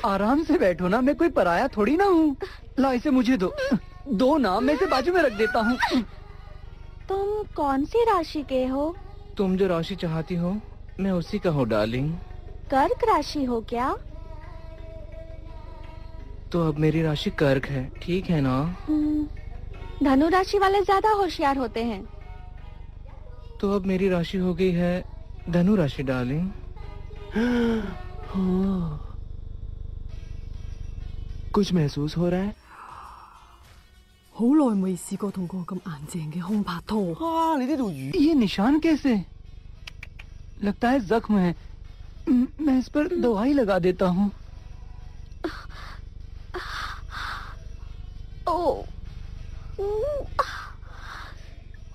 आराम से बैठो ना, मैं कोई पराया थोड़ी ना हूँ। ला इसे मुझे दो ना, मैं इसे बाजू में रख देता हूँ। तुम कौन सी राशि के हो? तुम जो राशि चाहती हो मैं उसी का हूँ डार्लिंग। कर्क राशि हो क्या? तो अब मेरी राशि कर्क है, ठीक है ना? धनु राशि वाले ज्यादा होशियार होते हैं। तो अब मेरी राशि हो गई है धनु राशि डार्लिंग। कुछ महसूस हो रहा है? 好耐未試過同個咁硬淨嘅空拍拖。啊！你呢條魚 ये निशान कैसे? लगता है जख्म है। मैं इस पर दवाई लगा देता हूँ। ओ,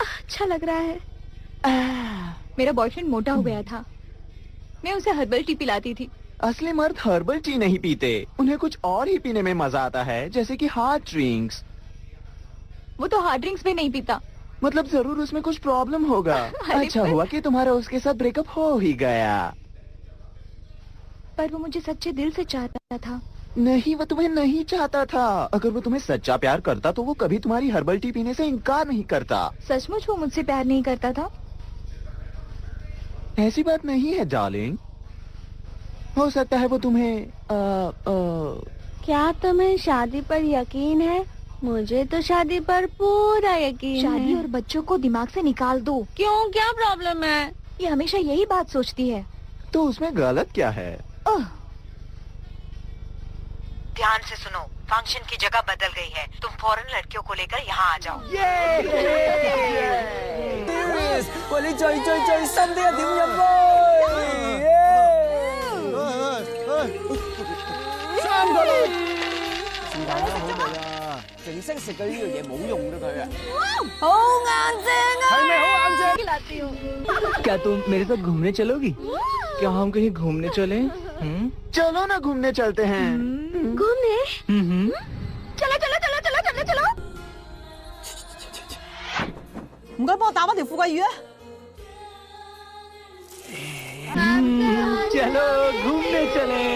अच्छा लग रहा है। मेरा बॉयफ्रेंड मोटा हो गया था, मैं उसे हर्बल टी पिलाती थी। असली मर्द हर्बल टी नहीं पीते, उन्हें कुछ और ही पीने में मजा आता है, जैसे कि हार्ड ड्रिंक्स। वो तो हार्ड ड्रिंक्स भी नहीं पीता। मतलब जरूर उसमें कुछ प्रॉब्लम होगा। अच्छा हुआ कि तुम्हारा उसके साथ ब्रेकअप हो ही गया। पर वो मुझे सच्चे दिल से चाहता था। नहीं, वो तुम्हें नहीं चाहता था। अगर वो तुम्हें सच्चा प्यार करता तो वो कभी तुम्हारी हर्बल टी पीने से इनकार नहीं करता। सचमुच वो मुझसे प्यार नहीं करता था? ऐसी बात नहीं है डार्लिंग, हो सकता है वो तुम्हें क्या तुम्हें शादी पर यकीन है? मुझे तो शादी पर पूरा यकीन शादी है। और बच्चों को दिमाग से निकाल दो। क्यों, क्या प्रॉब्लम है? ये हमेशा यही बात सोचती है। तो उसमें गलत क्या है? ध्यान से सुनो, फंक्शन की जगह बदल गई है, तुम फौरन लड़कियों को लेकर यहाँ आ जाओ। 喂，你最深啲一點入杯。3個啦，是但啦，好味啦，淨識食嘅呢樣嘢冇用嘅佢啊。好硬淨啊！係咪好硬淨？ खिलाती हूँ। क्या तुम मेरे साथ घूमने चलोगी? क्या हम कहीं घूमने चले? चलो ना घूमने चलते हैं। घूमने? चलो चलो चलो चलो चलो चलो। 唔該，幫我打返條富貴魚啊！ चलो घूमने चले।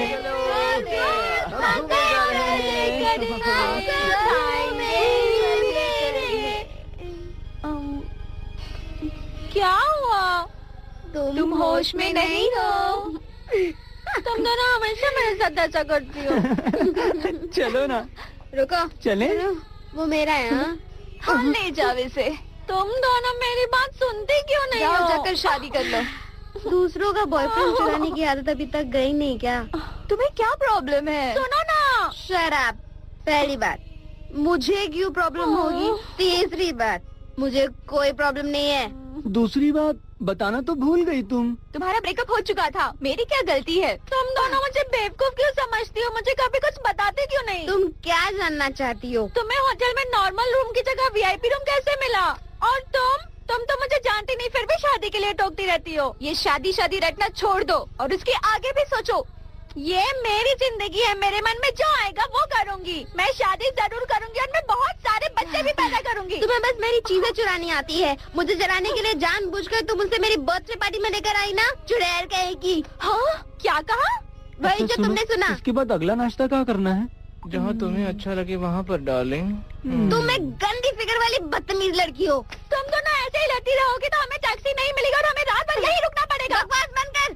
क्या हुआ? तुम होश में नहीं हो? तुम दोनों हमेशा मेरे साथ ऐसा करती हो। चलो ना, रुको, चले। वो मेरा है। हाँ? हम ले जाओ इसे। तुम दोनों मेरी बात सुनते क्यों नहीं हो? जाकर शादी कर लो। दूसरों का बॉयफ्रेंड चुराने की आदत अभी तक गई नहीं क्या? तुम्हें क्या प्रॉब्लम है? सुनो ना। शराब पहली बात, मुझे क्यों प्रॉब्लम होगी? तीसरी बात, मुझे कोई प्रॉब्लम नहीं है। दूसरी बात बताना तो भूल गई तुम। तुम्हारा ब्रेकअप हो चुका था, मेरी क्या गलती है? तुम दोनों मुझे बेवकूफ क्यों समझती हो? मुझे कभी कुछ बताते क्यों नहीं? तुम क्या जानना चाहती हो? तुम्हें होटल में नॉर्मल रूम की जगह वीआईपी रूम कैसे मिला? और तुम तो मुझे जानती नहीं, फिर भी शादी के लिए टोकती रहती हो। ये शादी शादी रटना छोड़ दो और उसके आगे भी सोचो। ये मेरी जिंदगी है, मेरे मन में जो आएगा वो करूंगी। मैं शादी जरूर करूंगी और मैं बहुत सारे बच्चे भी पैदा करूंगी। तुम्हें बस मेरी चीजें चुरानी आती है। मुझे जलाने के लिए जानबूझकर तुम मुझसे मेरी बर्थडे पार्टी में लेकर आई ना, चुड़ैल कहेगी। हाँ, क्या कहा? वही जो सुनो, तुमने सुना। इसके बाद अगला नाश्ता क्या करना है? जहाँ तुम्हें अच्छा लगे वहाँ पर डार्लिंग। तुम एक गंदी फिगर वाली बदतमीज लड़की हो। तुम दोनों ऐसे ही लड़ती रहोगी तो हमें टैक्सी नहीं मिलेगा और हमें रात भर यहीं रुकना पड़ेगा। बकवास बंद कर।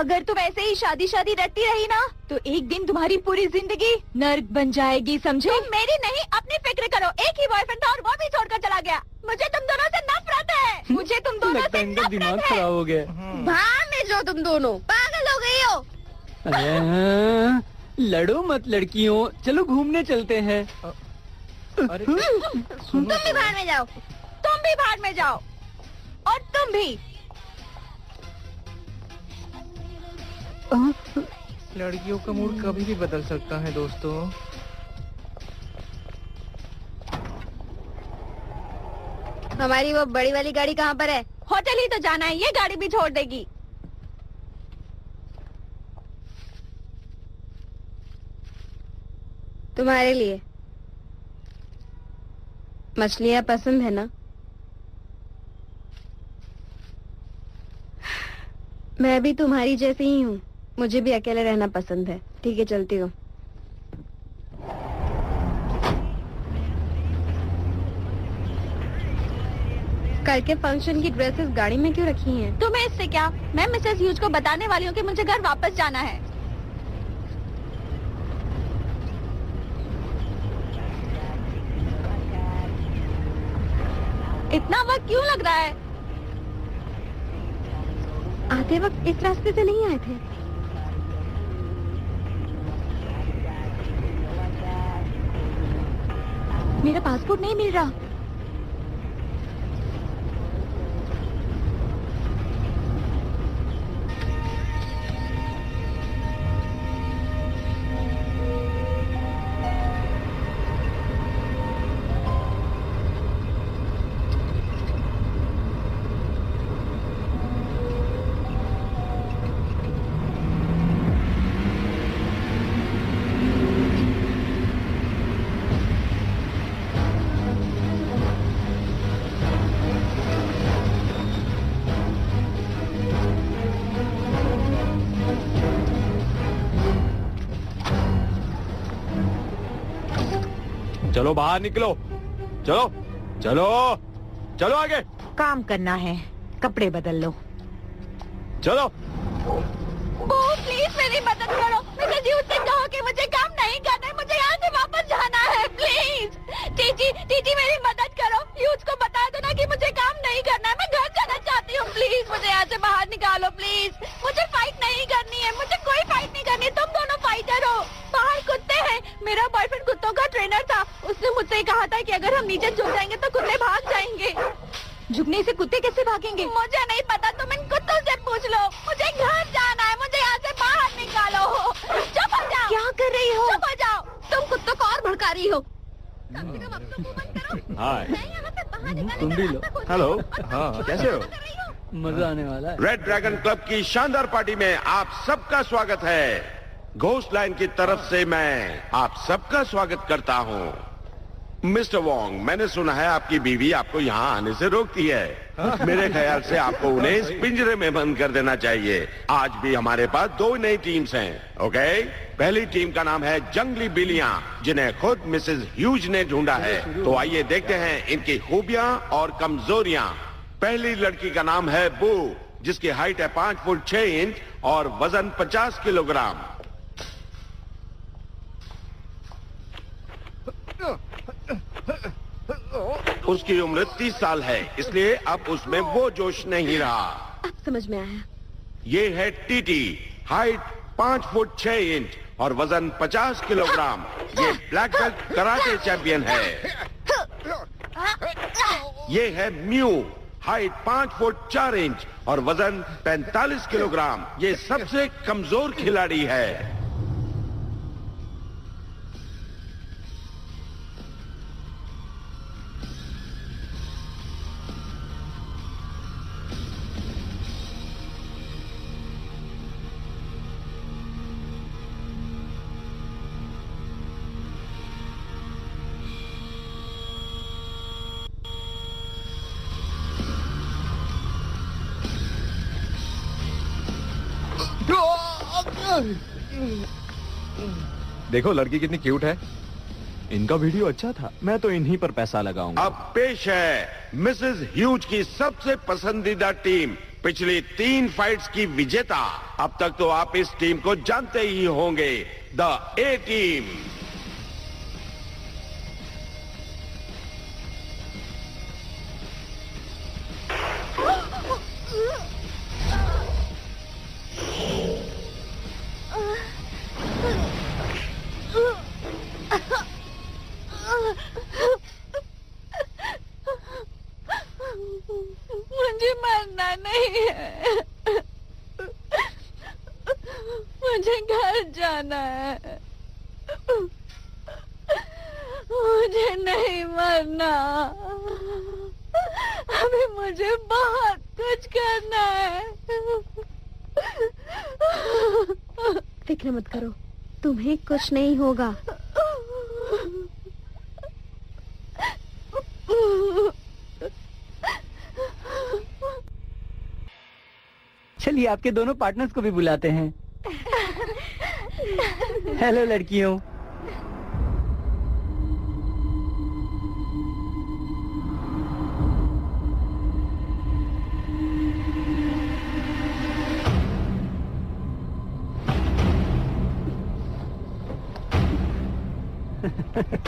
अगर तुम ऐसे ही शादी शादी रटती रही ना तो एक दिन तुम्हारी पूरी जिंदगी नर्क बन जाएगी, समझे? तुम मेरी नहीं अपनी फिक्र करो। एक ही बॉयफ्रेंड था और वो भी छोड़कर चला गया। मुझे तुम दोनों से नफरत है। मुझे तुम दोनों लगता से है इनका दिमाग नफरत है। खराब हो गया। बाहर में जो तुम दोनों पागल हो गई हो। अरे, लड़ो मत लड़कियों, चलो घूमने चलते हैं। अरे तुम भी बाहर में जाओ। तुम भी बाहर में जाओ और तुम भी। लड़कियों का मूड कभी भी बदल सकता है दोस्तों। हमारी वो बड़ी वाली गाड़ी कहाँ पर है? होटल ही तो जाना है, ये गाड़ी भी छोड़ देगी। तुम्हारे लिए। मछलियाँ पसंद है ना? मैं भी तुम्हारी जैसी ही हूँ, मुझे भी अकेले रहना पसंद है। ठीक है, चलती हूँ। कल के फंक्शन की ड्रेसेस गाड़ी में क्यों रखी हैं? तुम्हें इससे क्या? मैं मिसेस ह्यूज को बताने वाली हूँ कि मुझे घर वापस जाना है। इतना वक्त क्यों लग रहा है? आते वक्त इस रास्ते से नहीं आए थे। मेरा पासपोर्ट नहीं मिल रहा। चलो बाहर निकलो, चलो चलो चलो आगे, काम करना है, कपड़े बदल लो। चलो। प्लीज मेरी मदद करो। मिसेस ह्यूज से कहो कि मुझे काम नहीं करना है, मुझे यहाँ से वापस जाना है। प्लीज टीटी मेरी मदद करो। ह्यूज को बता दो ना कि मुझे काम नहीं करना है, मैं घर जाना चाहती हूँ। प्लीज मुझे यहाँ से बाहर निकालो। प्लीज मुझे फाइट नहीं करनी है, मुझे कोई फाइट नहीं करनी है। तुम दोनों फाइटर हो। बाहर कुत्ते हैं। मेरा बॉयफ्रेंड कुत्तों का ट्रेनर था, उसने मुझसे कहा था कि अगर हम नीचे झुक जाएंगे तो कुत्ते भाग जाएंगे। झुकने से कुत्ते कैसे भागेंगे? मुझे नहीं पता, तुम इन कुत्तों से पूछ लो। मुझे घर जाना है, मुझे यहाँ से बाहर निकालो। चुप हो जाओ। क्या कर रही हो? चुप हो जाओ। तुम कुत्तों को और भड़का रही हो। कम से कम अब तो मुंह बंद करो। हाय। मैं यहाँ से बाहर निकालने तुम भी का लो। रास्ता खोजूंगी। हेलो। हाँ, कैसे हो? कर रही हो? मजा आने वाला है। रेड ड्रैगन क्लब की शानदार पार्टी में आप सबका स्वागत है। घोस्ट लाइन की तरफ से मैं आप सबका स्वागत करता हूँ। मिस्टर वोंग, मैंने सुना है आपकी बीवी आपको यहाँ आने से रोकती है। मेरे ख्याल से आपको उन्हें इस पिंजरे में बंद कर देना चाहिए। आज भी हमारे पास 2 नई टीम्स हैं, ओके? पहली टीम का नाम है जंगली बिल्लियां, जिन्हें खुद मिसेस ह्यूज ने ढूंढा है। तो आइए देखते हैं इनकी खूबियां और कमजोरियां। पहली लड़की का नाम है बू, जिसकी हाइट है 5 फुट 6 इंच और वजन 50 किलोग्राम। उसकी उम्र 30 साल है, इसलिए अब उसमें वो जोश नहीं रहा। अब समझ में आया। ये है टीटी, हाइट 5 फुट 6 इंच और वजन 50 किलोग्राम। ये ब्लैक बेल्ट कराटे चैंपियन है। ये है म्यू, हाइट 5 फुट 4 इंच और वजन 45 किलोग्राम। ये सबसे कमजोर खिलाड़ी है। देखो लड़की कितनी क्यूट है। इनका वीडियो अच्छा था, मैं तो इन्हीं पर पैसा लगाऊंगा। अब पेश है मिसेस ह्यूज की सबसे पसंदीदा टीम, पिछली 3 फाइट्स की विजेता। अब तक तो आप इस टीम को जानते ही होंगे, द ए टीम। मुझे मरना नहीं है, मुझे घर जाना है। मुझे नहीं मरना। मुझे बहुत कुछ करना है। फिक्र मत करो, तुम्हें कुछ नहीं होगा। चलिए आपके दोनों पार्टनर्स को भी बुलाते हैं। हेलो लड़कियों।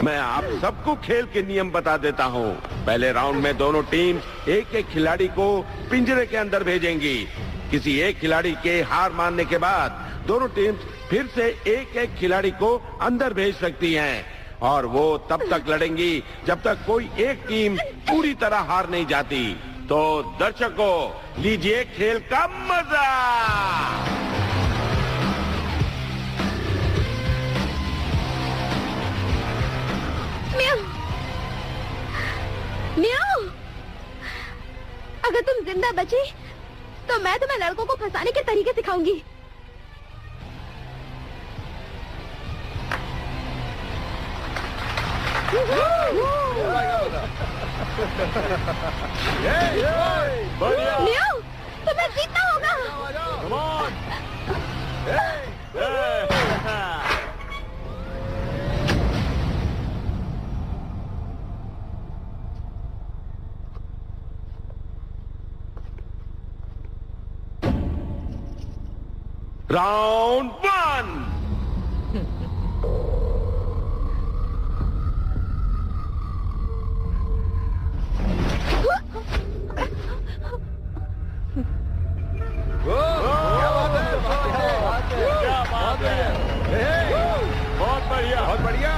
मैं आप सबको खेल के नियम बता देता हूँ। पहले राउंड में दोनों टीम एक एक खिलाड़ी को पिंजरे के अंदर भेजेंगी। किसी एक खिलाड़ी के हार मानने के बाद दोनों टीम फिर से एक एक खिलाड़ी को अंदर भेज सकती हैं और वो तब तक लड़ेंगी जब तक कोई एक टीम पूरी तरह हार नहीं जाती। तो दर्शकों, लीजिए खेल का मजा। म्याऊ, अगर तुम जिंदा बची तो मैं तुम्हें लड़कों को फंसाने के तरीके सिखाऊंगी। म्याऊ, तुम्हें जीतना होगा। राउंड 1। बहुत बढ़िया, बहुत बढ़िया।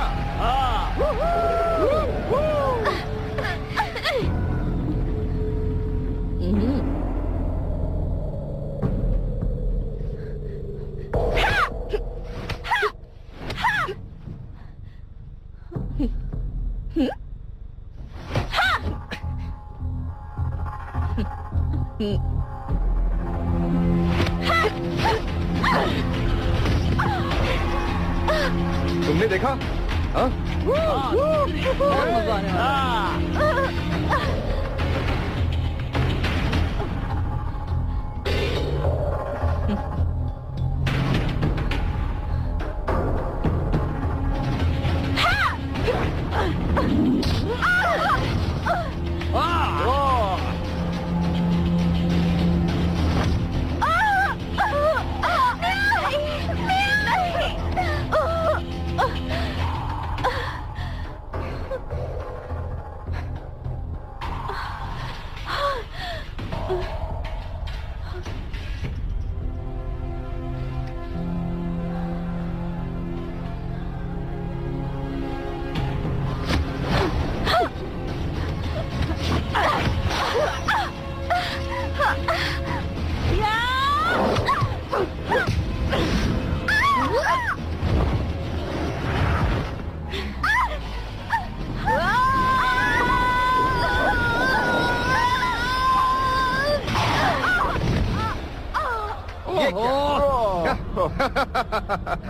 तुमने देखा? हाँ? बहुत मजा आने वाला है।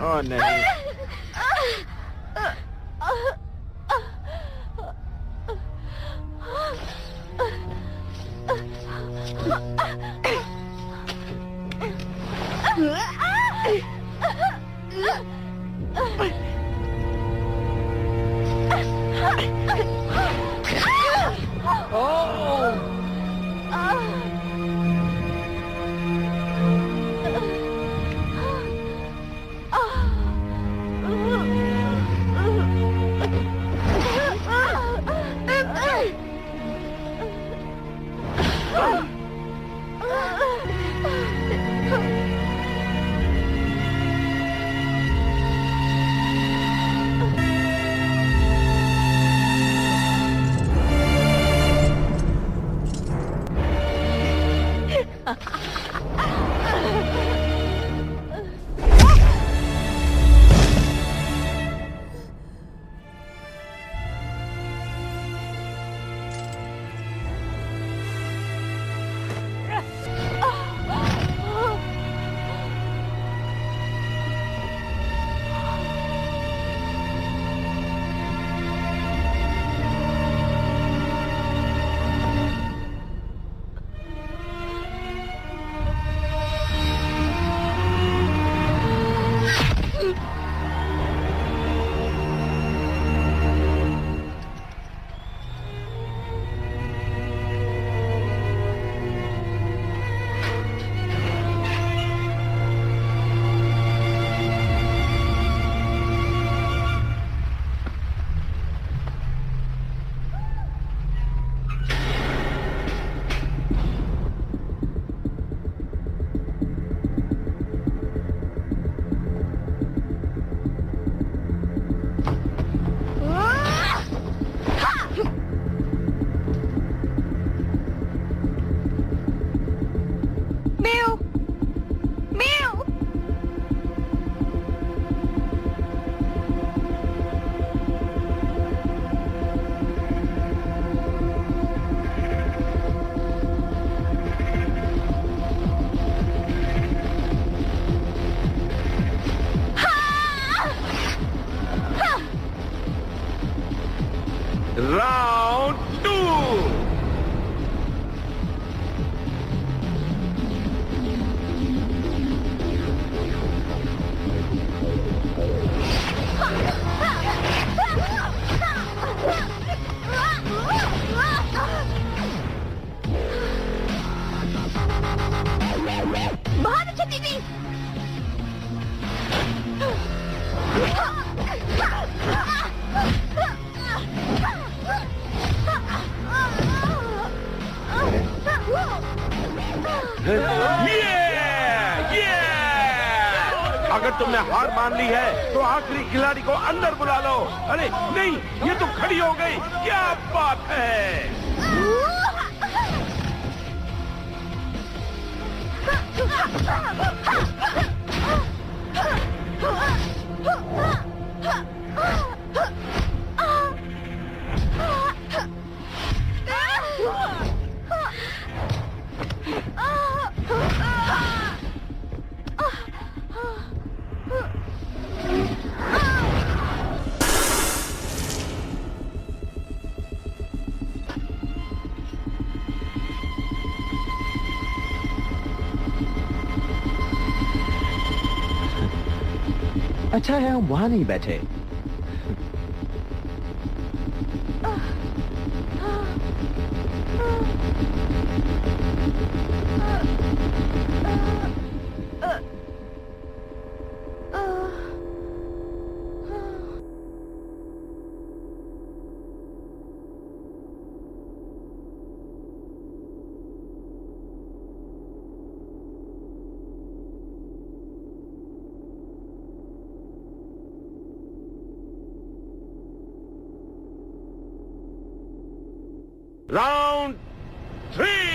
ओह नहीं। बहुत अच्छा दीदी। ये अगर तुमने हार मान ली है तो आखिरी खिलाड़ी को अंदर बुला लो। अरे नहीं, ये तो खड़ी हो गई, क्या बात है। अच्छा है हम वहां नहीं बैठे। राउंड 3।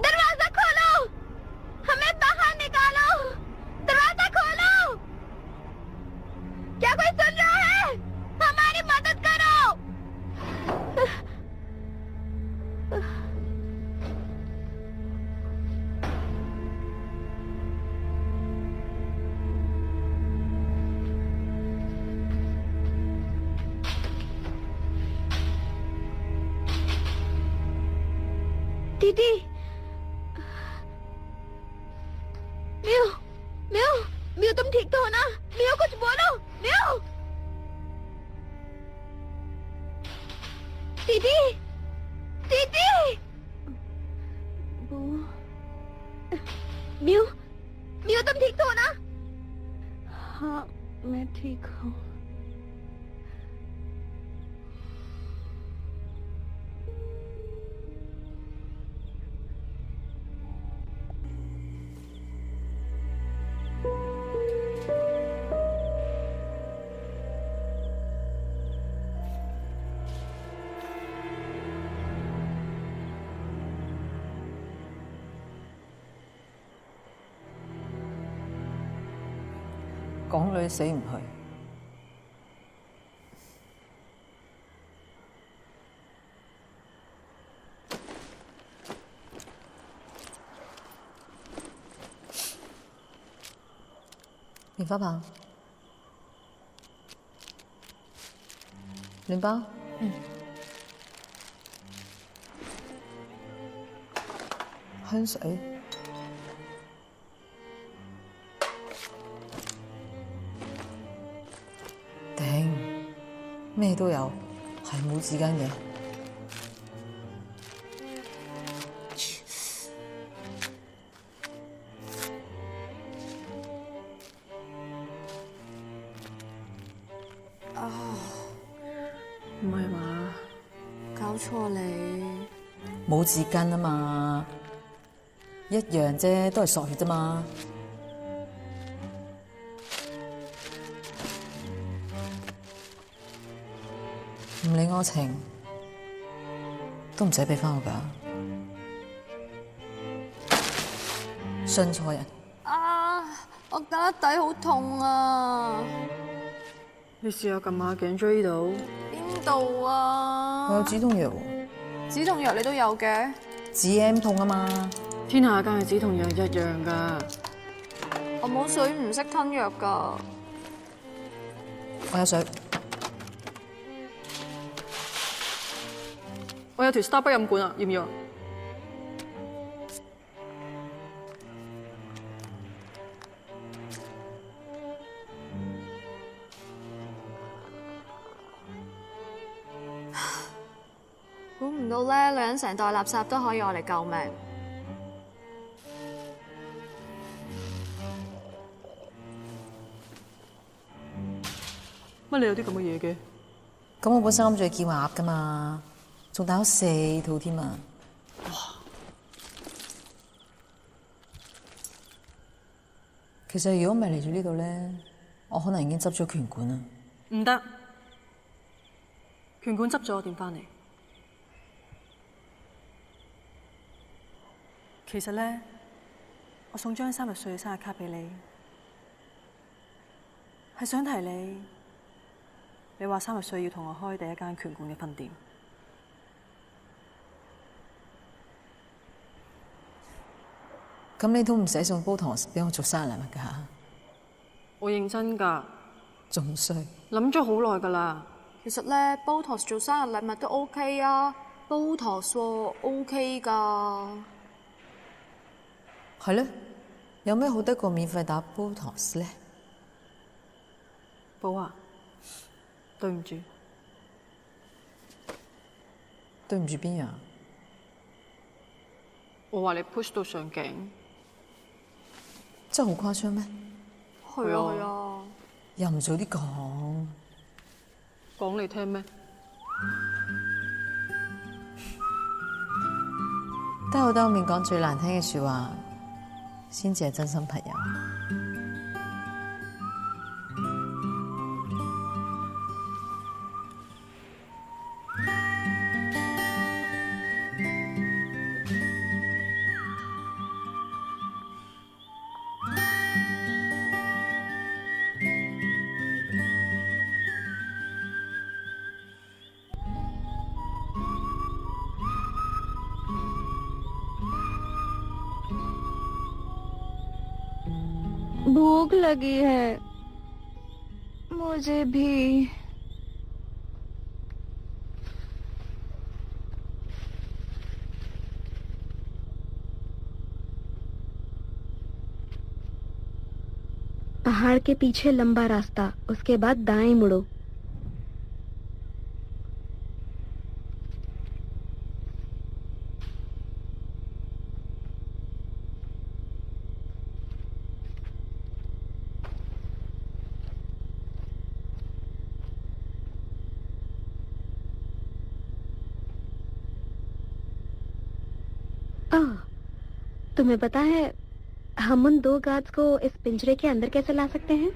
दरवाजा खोलो, हमें बाहर निकालो, दरवाजा खोलो। दीदी म्यू म्यू म्यू तुम ठीक तो हो ना? म्यू कुछ बोलो म्यू। दीदी दीदी म्यू म्यू तुम ठीक तो हो ना? हाँ मैं ठीक हूँ।港女死唔去，棉花棒，暖包，香水。頂，咩都有，係冇紙巾嘅。唔係嘛？搞錯你？冇紙巾啊嘛，一樣啫，都係索血啫嘛。唔理我情，都唔使俾翻我㗎。信錯人。啊！我胳底好痛啊！你試下撳下頸椎度。邊度啊？我有止痛藥喎。止痛藥你都有嘅？止 M 痛啊嘛。天下間嘅止痛藥一樣㗎。我冇水，唔識吞藥㗎。我有水。我有條 Starbucks 飲管啊，要唔要啊？估唔到咧，女人成袋垃圾都可以攞嚟救命。乜你有啲咁嘅嘢嘅？咁我本身諗住去見鴨㗎嘛，仲打咗4套添啊！哇！其實如果唔係嚟咗呢度咧，我可能已經執咗拳館啦。唔得，拳館執咗，我點翻嚟？其實咧，我送張30歲嘅生日卡俾你，係想提你。你話30歲要同我開第一間拳館嘅分店，咁你都唔使送煲糖俾我做生日禮物㗎？我認真㗎，仲衰，諗咗好耐㗎啦。其實咧，Botox 做生日禮物都 OK 啊，Botox 喎 OK 㗎。係咧，有咩好得過免費打 Botox 咧？寶啊！對唔住，對唔住邊樣？我話你 push 到上頸，真係好誇張咩？係啊係啊，又唔早啲講，講你聽咩？兜口兜面講最難聽嘅説話，先至係真心朋友。भूख लगी है मुझे भी। पहाड़ के पीछे लंबा रास्ता, उसके बाद दाएं मुड़ो। तुम्हें पता है हम उन 2 गार्ड्स को इस पिंजरे के अंदर कैसे ला सकते हैं?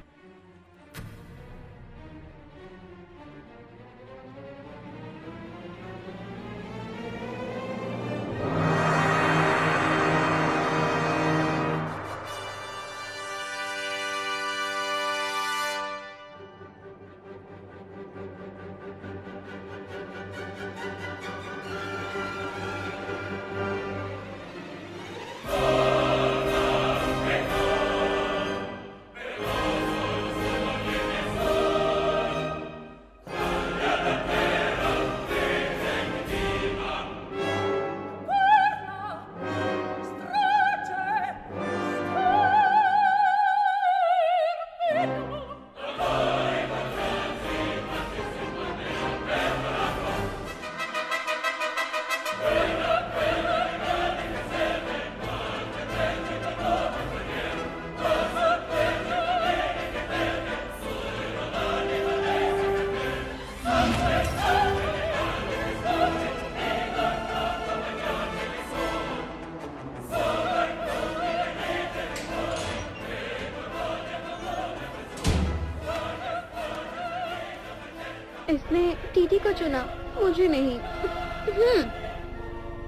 इसने टीटी को चुना, मुझे नहीं।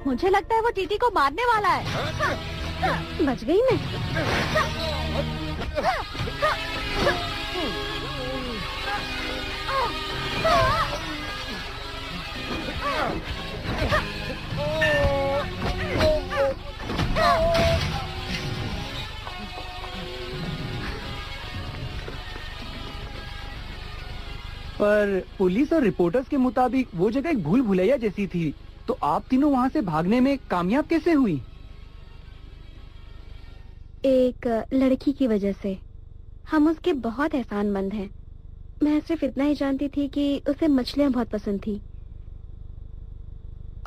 मुझे लगता है वो टीटी को मारने वाला है। बच गई मैं। पर पुलिस और रिपोर्टर्स के मुताबिक वो जगह एक भूल भुलैया जैसी थी, तो आप तीनों वहाँ से भागने में कामयाब कैसे हुई? एक लड़की की वजह से। हम उसके बहुत एहसानमंद हैं। मैं सिर्फ इतना ही जानती थी कि उसे मछलियाँ बहुत पसंद थी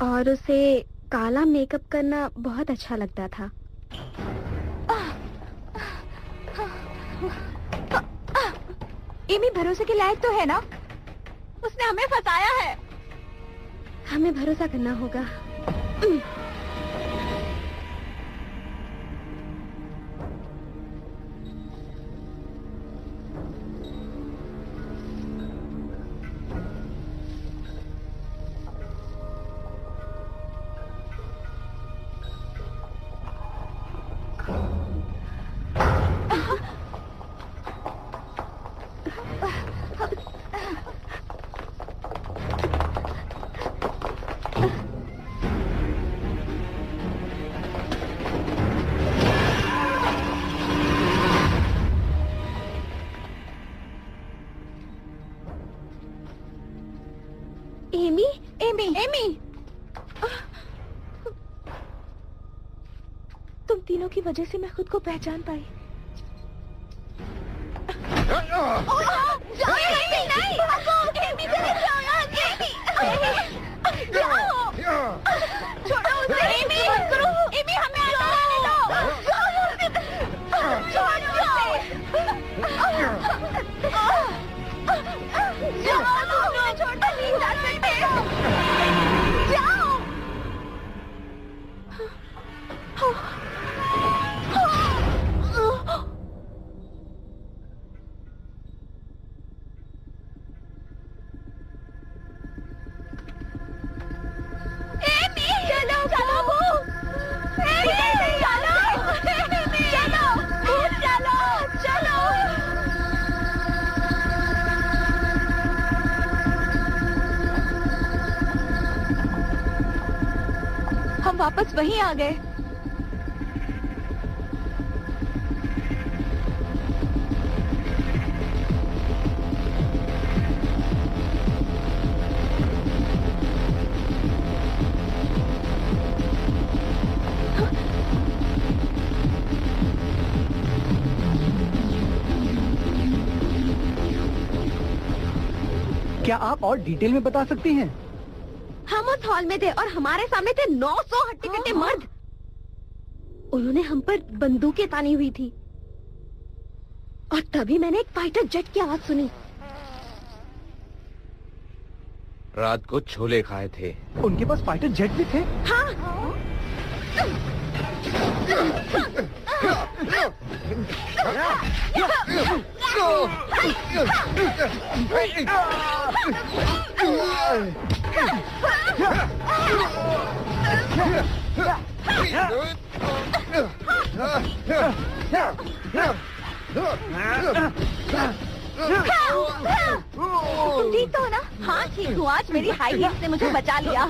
और उसे काला मेकअप करना बहुत अच्छा लगता था। एमी भरोसे के लायक तो है ना? उसने हमें फंसाया है। हमें भरोसा करना होगा। एमी, एमी, एमी, तुम तीनों की वजह से मैं खुद को पहचान पाई। छोड़ो उसे, एमी, एमी हमें अंदर आने दो। छोड़ो नहीं जा सकते। जाओ। हम वापस वहीं आ गए। क्या आप और डिटेल में बता सकती हैं? हम उस हॉल में थे और हमारे सामने थे 900 हट्टे-कट्टे मर्द। उन्होंने हम पर बंदूकें तानी हुई थी और तभी मैंने एक फाइटर जेट की आवाज सुनी। रात को छोले खाए थे। उनके पास फाइटर जेट भी थे? हाँ। तुम ठीक तो हो ना? हाँ ठीक हूँ। आज मेरी हाई हील्स ने मुझे बचा लिया।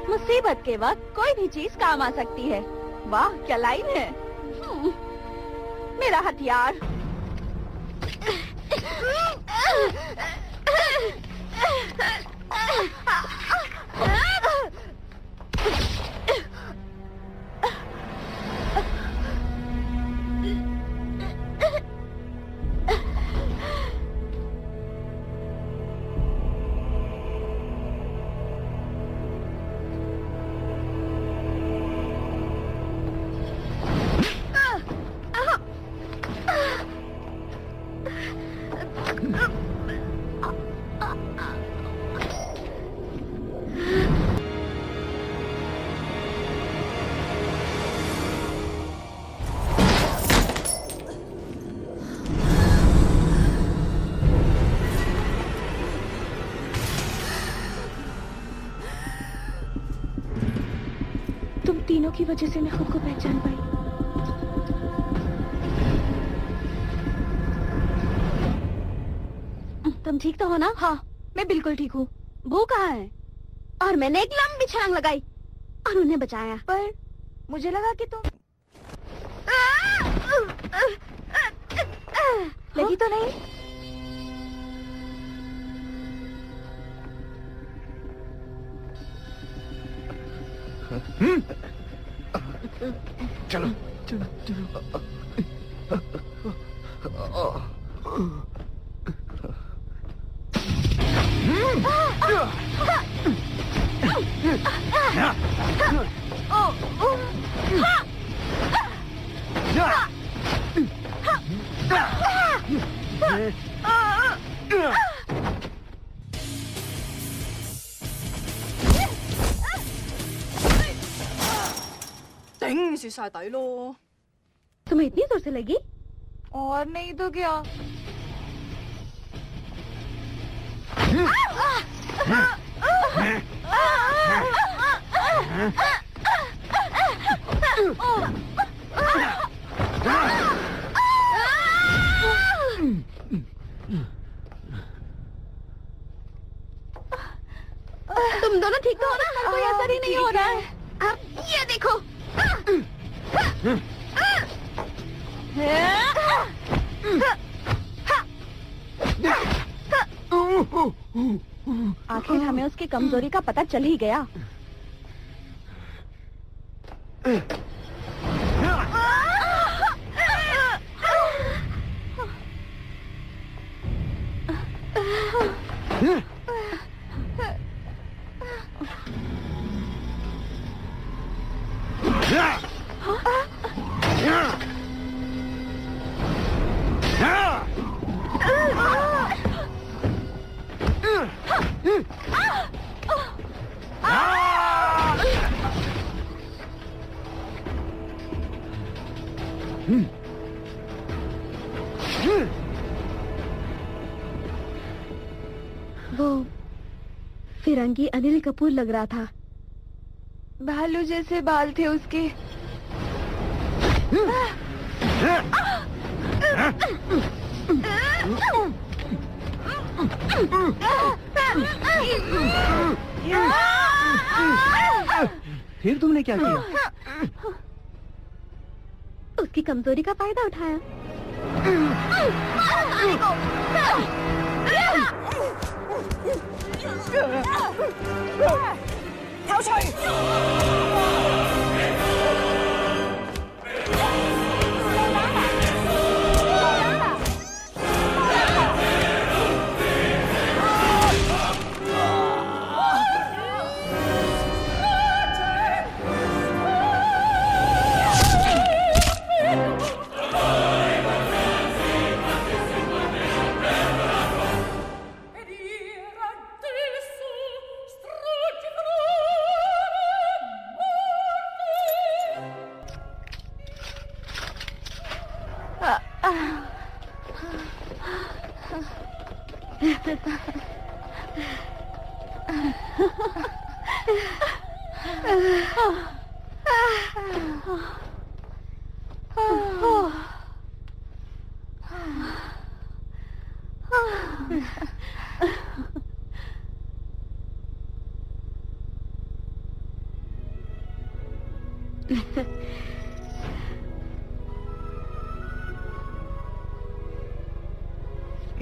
मुसीबत के वक्त कोई भी चीज काम आ सकती है। वाह क्या लाइन है। मेरा हथियार। तुम तीनों की वजह से मैं खुद को पहचान पाई। तुम ठीक तो हो ना? हाँ मैं बिल्कुल ठीक हूँ। वो कहाँ है? और मैंने एक लंबी छलांग लगाई और उन्हें बचाया। पर मुझे लगा कि तुम लगी तो नहीं? चलो चलो चलो।頂蝕晒底咯。 तुम्हें इतनी जोर से लगी? और नहीं तो क्या। तुम दोनों ठीक तो हो ना? कोई असर ही नहीं हो रहा है। अब ये देखो। आखिर हमें उसकी कमजोरी का पता चल ही गया। वो फिरंगी अनिल कपूर लग रहा था। भालू जैसे बाल थे उसके। फिर तुमने क्या किया? उसकी कमजोरी का फायदा उठाया।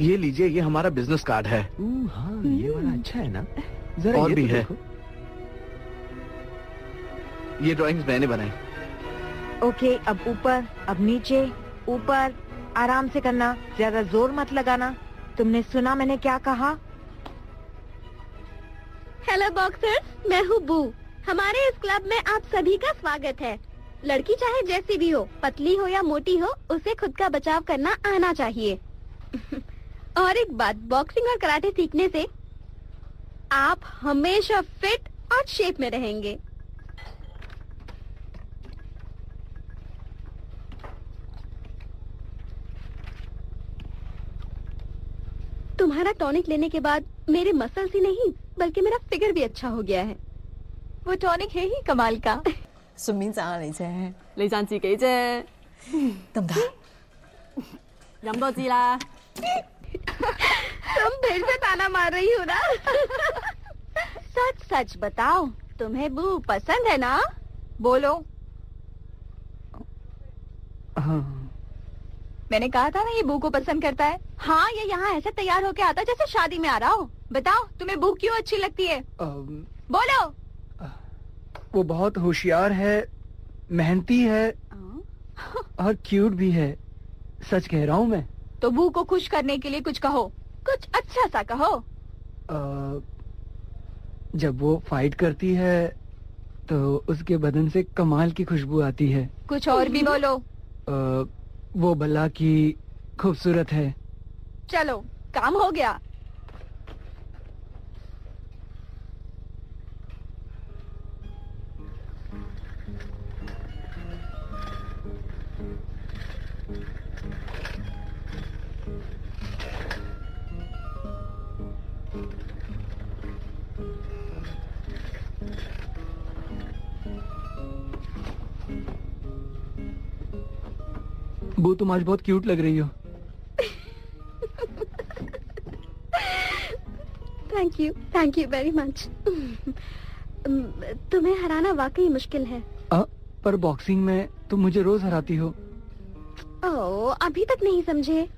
ये लीजिए, ये हमारा बिजनेस कार्ड है। हाँ, ये वाला अच्छा है ना? जरा और ये भी तो है। देखो। ये ड्राइंग्स मैंने बनाई। ओके, अब ऊपर, अब नीचे, ऊपर, आराम से करना, ज्यादा जोर मत लगाना। तुमने सुना मैंने क्या कहा? हेलो बॉक्सर्स, मैं हूँ बू। हमारे इस क्लब में आप सभी का स्वागत है। लड़की चाहे जैसी भी हो, पतली हो या मोटी हो, उसे खुद का बचाव करना आना चाहिए। और एक बात, बॉक्सिंग और कराटे सीखने से आप हमेशा फिट और शेप में रहेंगे। तुम्हारा टॉनिक लेने के बाद मेरे मसल्स ही नहीं बल्कि मेरा फिगर भी अच्छा हो गया है। वो टॉनिक है ही कमाल का। 順便讚下你啫，你讚自己啫，得唔得？飲多支啦。 तुम फिर से ताना मार रही हो ना? सच सच बताओ, तुम्हें बू पसंद है ना? बोलो। हाँ। मैंने कहा था ना ये बू को पसंद करता है। हाँ, ये यहाँ ऐसे तैयार होके आता जैसे शादी में आ रहा हो। बताओ, तुम्हें बू क्यों अच्छी लगती है? बोलो। वो बहुत होशियार है, मेहनती है और क्यूट भी है। सच कह रहा हूँ मैं। तो बू को खुश करने के लिए कुछ कहो, कुछ अच्छा सा कहो। जब वो फाइट करती है तो उसके बदन से कमाल की खुशबू आती है। कुछ और भी बोलो। वो भला की खूबसूरत है। चलो, काम हो गया। वो तुम आज बहुत क्यूट लग रही हो। Thank you very much. तुम्हें हराना वाकई मुश्किल है। पर बॉक्सिंग में तुम मुझे रोज हराती हो। ओह, अभी तक नहीं समझे?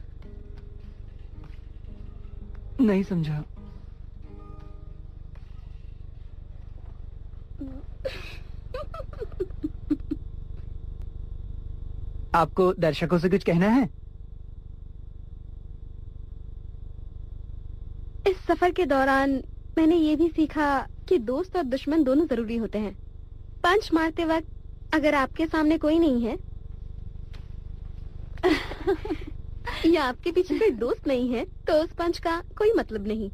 नहीं समझा। आपको दर्शकों से कुछ कहना है? इस सफर के दौरान मैंने ये भी सीखा कि दोस्त और दुश्मन दोनों जरूरी होते हैं। पंच मारते वक्त अगर आपके सामने कोई नहीं है या आपके पीछे कोई दोस्त नहीं है तो उस पंच का कोई मतलब नहीं।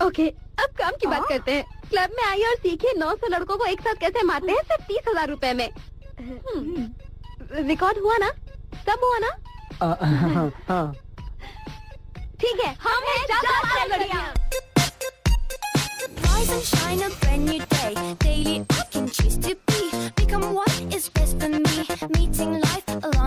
ओके, अब काम की बात करते हैं। क्लब में आइए और सीखिए 900 लड़कों को एक साथ कैसे मारते हैं सिर्फ 30,000 रुपए में। रिकॉर्ड हुआ ना? सब हुआ ना? हाँ। ठीक है, हम हैं चार लड़कियां। Rise and shine a brand new day. Daily I can choose to be. Become what is best for me. Meeting